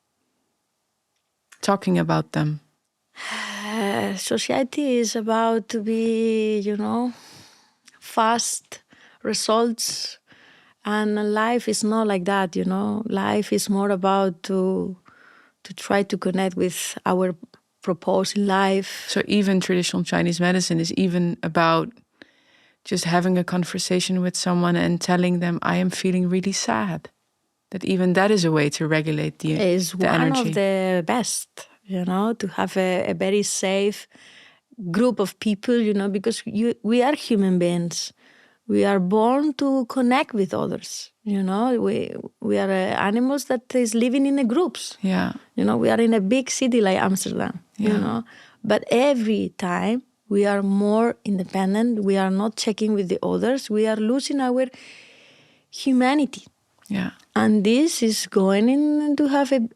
talking about them? Society is about to be, fast results, and life is not like that. Life is more about to try to connect with our purpose in life. So even traditional Chinese medicine is even about just having a conversation with someone and telling them, I am feeling really sad. That even that is a way to regulate the One energy. of the best, to have a very safe group of people, because we are human beings. We are born to connect with others. We are animals that is living in the groups. Yeah. We are in a big city like Amsterdam. But every time we are more independent. We are not checking with the others. We are losing our humanity. Yeah. And this is going in to have a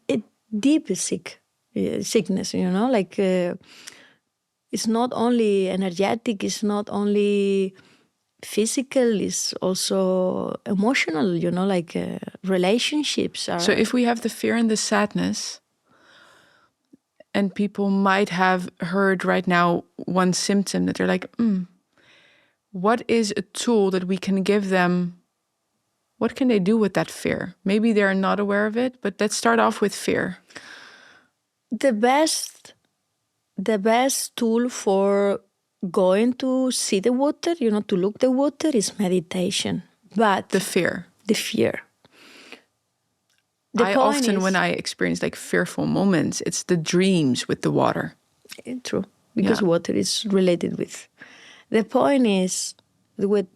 deep sickness. It's not only energetic. It's not only physical, is also emotional, relationships are. So if we have the fear and the sadness, and people might have heard right now one symptom that they're like, what is a tool that we can give them? What can they do with that fear? Maybe they're not aware of it, but let's start off with fear. The best tool for going to see the water, to look the water, is meditation. But the fear. I often, when I experience like fearful moments, it's the dreams with the water. True, because water is related with. The point is,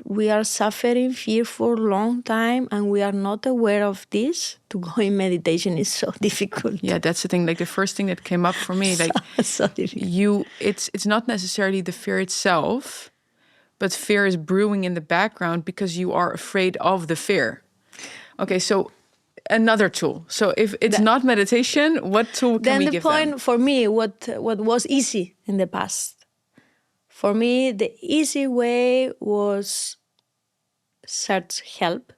we are suffering fear for a long time, and we are not aware of this. To go in meditation is so difficult. Yeah, that's the thing. Like the first thing that came up for me, like so difficult. It's not necessarily the fear itself, but fear is brewing in the background because you are afraid of the fear. Okay, so another tool. So if it's not meditation, what tool can we give them? Then the point for me, what was easy in the past. For me, the easy way was search help.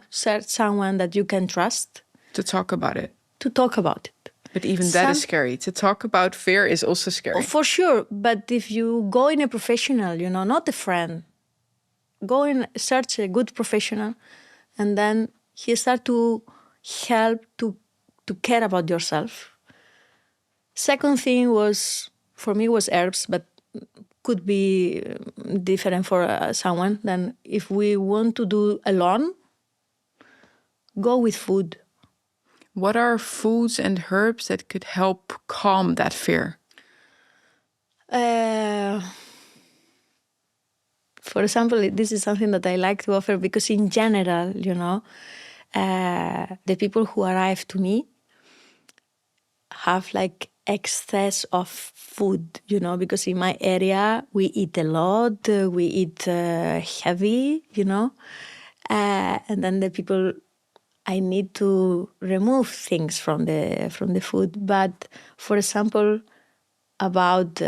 Search someone that you can trust. To talk about it. But even that is scary. To talk about fear is also scary. Oh, for sure. But if you go in a professional, not a friend, go and search a good professional, and then he start to help to care about yourself. Second thing was, for me, was herbs, but could be different for someone. Then if we want to do alone, go with food. What are foods and herbs that could help calm that fear? For example, this is something that I like to offer because in general, the people who arrive to me have like excess of food, because in my area we eat a lot, we eat heavy, and then the people, I need to remove things from the food. But for example, about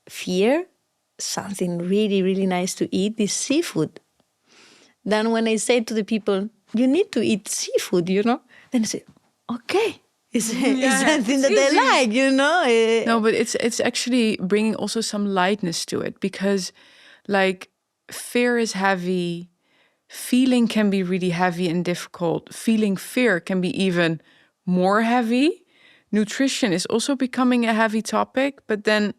fear, something really, really nice to eat is seafood. Then when I say to the people, you need to eat seafood, then I say, okay. It's something that they like, No, but it's actually bringing also some lightness to it, because like fear is heavy. Feeling can be really heavy and difficult. Feeling fear can be even more heavy. Nutrition is also becoming a heavy topic, but then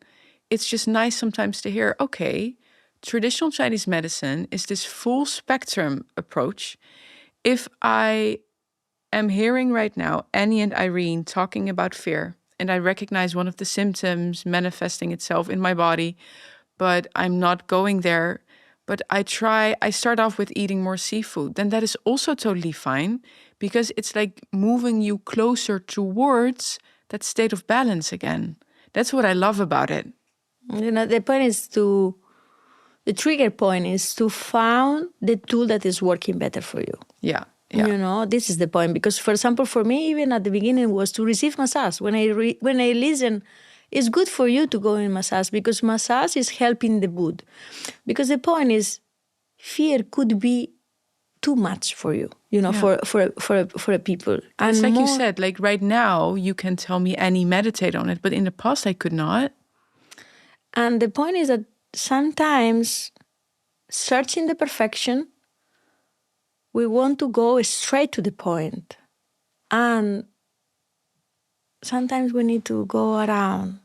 it's just nice sometimes to hear, okay, traditional Chinese medicine is this full spectrum approach. If I am hearing right now Annie and Irene talking about fear, and I recognize one of the symptoms manifesting itself in my body, but I'm not going there, but I start off with eating more seafood, then that is also totally fine, because it's like moving you closer towards that state of balance again. That's what I love about it. The point is the trigger point is to find the tool that is working better for you. Yeah. This is the point. Because, for example, for me, even at the beginning, was to receive massage. When I listen, it's good for you to go in massage, because massage is helping the mood. Because the point is, fear could be too much for you, for a people. And it's like you said, like right now you can tell me any meditate on it, but in the past I could not. And the point is that sometimes searching the perfection, we want to go straight to the point. And sometimes we need to go around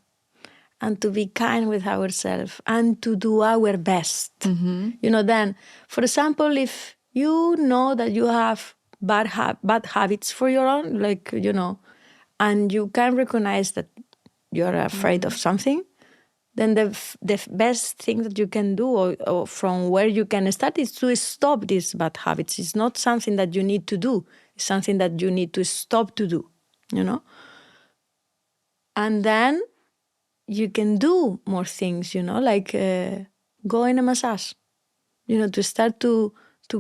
and to be kind with ourselves and to do our best. Then, for example, if you know that you have bad habits for your own, and you can recognize that you're afraid of something, then the best thing that you can do or from where you can start is to stop these bad habits. It's not something that you need to do. It's something that you need to stop to do, And then you can do more things, like go in a massage, to start to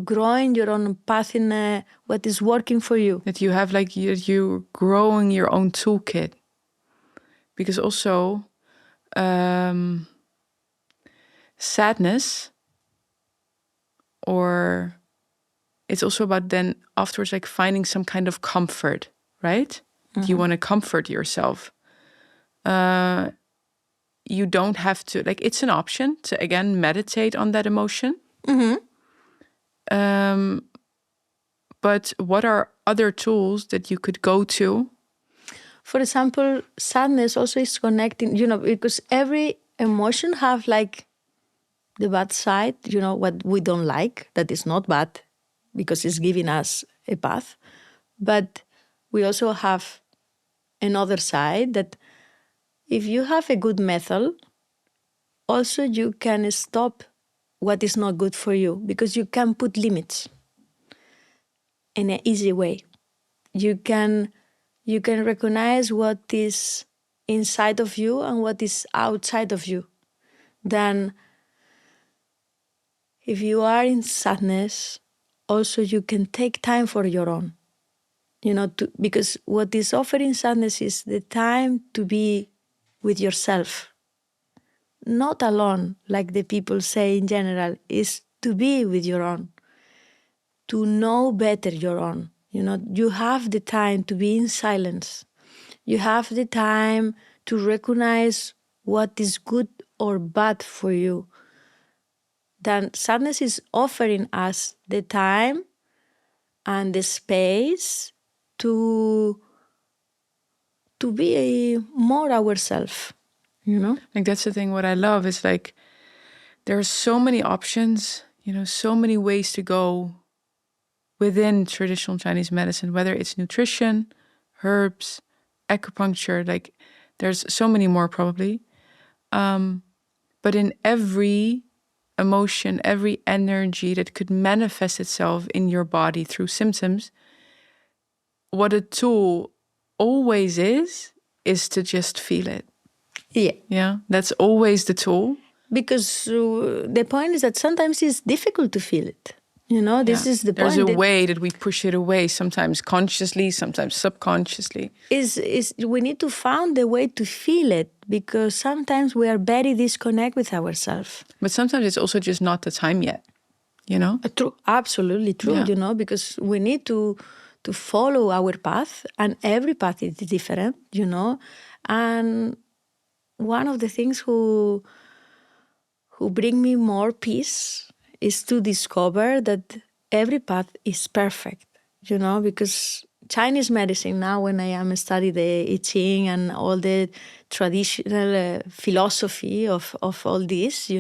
growing your own path in what is working for you. That you have like you growing your own toolkit. Because also sadness, or it's also about then afterwards like finding some kind of comfort, right? You want to comfort yourself. You don't have to, like, it's an option to again meditate on that emotion. But what are other tools that you could go to? For example, sadness also is connecting, because every emotion have like the bad side, what we don't like, that is not bad because it's giving us a path. But we also have another side that if you have a good method, also you can stop what is not good for you because you can put limits in an easy way. You can recognize what is inside of you and what is outside of you. Then if you are in sadness, also you can take time for your own. Because what is offering sadness is the time to be with yourself. Not alone, like the people say in general, is to be with your own. To know better your own. You have the time to be in silence. You have the time to recognize what is good or bad for you. Then sadness is offering us the time and the space to be more ourselves, Like that's the thing. What I love is like there are so many options, so many ways to go within traditional Chinese medicine, whether it's nutrition, herbs, acupuncture, like there's so many more probably. But in every emotion, every energy that could manifest itself in your body through symptoms, what a tool always is to just feel it. Yeah. Yeah, that's always the tool. Because the point is that sometimes it's difficult to feel it. This is the point. There's a way that we push it away, sometimes consciously, sometimes subconsciously. Is we need to find a way to feel it because sometimes we are very disconnected with ourselves. But sometimes it's also just not the time yet, True, absolutely true, because we need to follow our path and every path is different, And one of the things who bring me more peace is to discover that every path is perfect, because Chinese medicine now, when I am studying the I Ching and all the traditional philosophy of all this,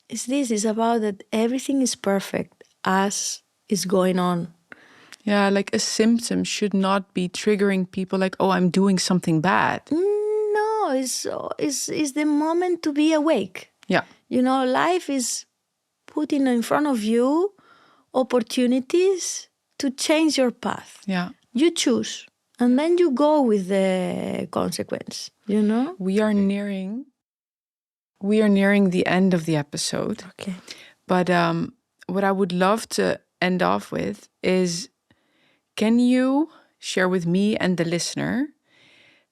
it's about that everything is perfect as is going on. Yeah, like a symptom should not be triggering people like, oh, I'm doing something bad. No, it's the moment to be awake. Yeah. Life is putting in front of you opportunities to change your path. Yeah. You choose, and then you go with the consequence, We are nearing the end of the episode. Okay. But what I would love to end off with is, can you share with me and the listener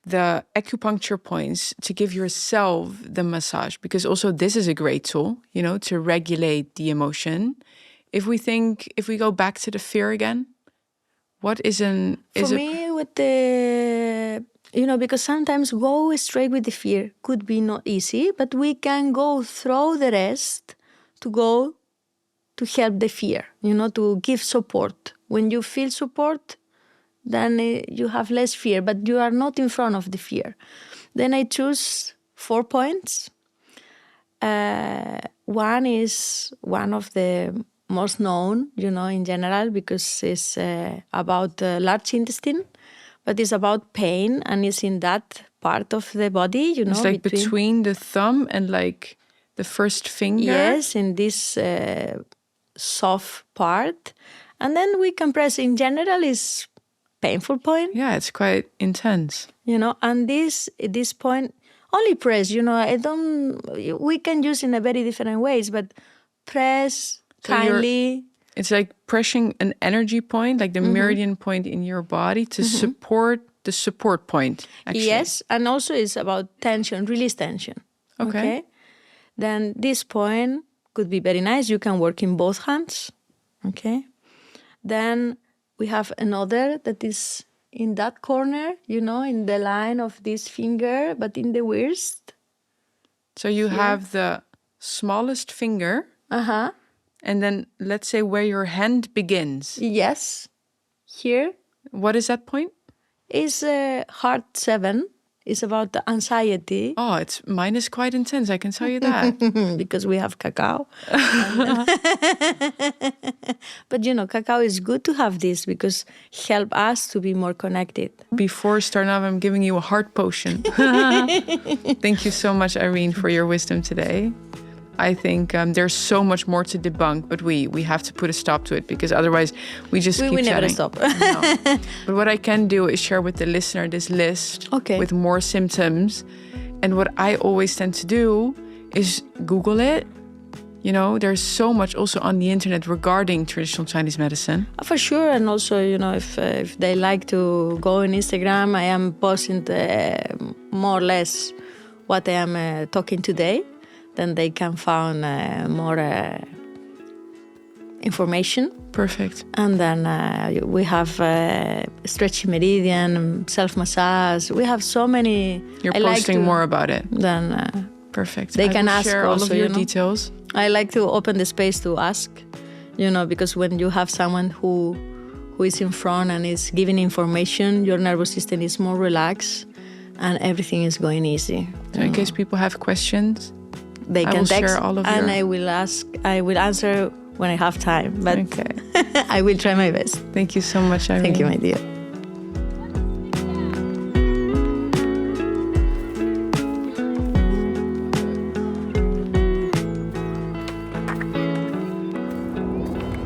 the acupuncture points to give yourself the massage, because also this is a great tool, to regulate the emotion. If we go back to the fear again, what is For me, with the, because sometimes go straight with the fear could be not easy, but we can go through the rest to help the fear, to give support. When you feel support, then you have less fear, but you are not in front of the fear. Then I choose 4 points. One is one of the most known, in general, because it's about the large intestine, but it's about pain, and it's in that part of the body, It's like between the thumb and like the first finger? Yes, in this soft part. And then we can press. In general, is painful point. Yeah, it's quite intense. And this point, only press, we can use in a very different ways, but press kindly. It's like pressing an energy point, like the meridian point in your body to support the support point, actually. Yes, and also it's about tension, release tension. Okay. Then this point could be very nice. You can work in both hands. Okay. Then we have another that is in that corner, in the line of this finger, but in the wrist. So you have the smallest finger. Uh-huh. And then let's say where your hand begins. Yes. Here. What is that point? It's heart 7. It's about the anxiety. Oh, mine is quite intense, I can tell you that. Because we have cacao. But cacao is good to have this because help us to be more connected. Before starting off, I'm giving you a heart potion. Thank you so much, Irene, for your wisdom today. I think there's so much more to debunk, but we have to put a stop to it, because otherwise we just keep chatting. Never stop. No. But what I can do is share with the listener this list with more symptoms. And what I always tend to do is Google it. There's so much also on the internet regarding traditional Chinese medicine. For sure. And also, if they like to go on Instagram, I am posting more or less what I am talking today. Then they can find more information. Perfect. And then we have stretching meridian, self-massage. We have so many. You're posting more about it. Then perfect. They can ask share also, all of your details. I like to open the space to ask, because when you have someone who is in front and is giving information, your nervous system is more relaxed and everything is going easy. So in case people have questions, they can text, share all of and I will answer when I have time. But I will try my best. Thank you so much, Irene. Thank you, my dear.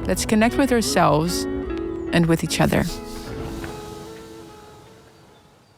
Let's connect with ourselves and with each other.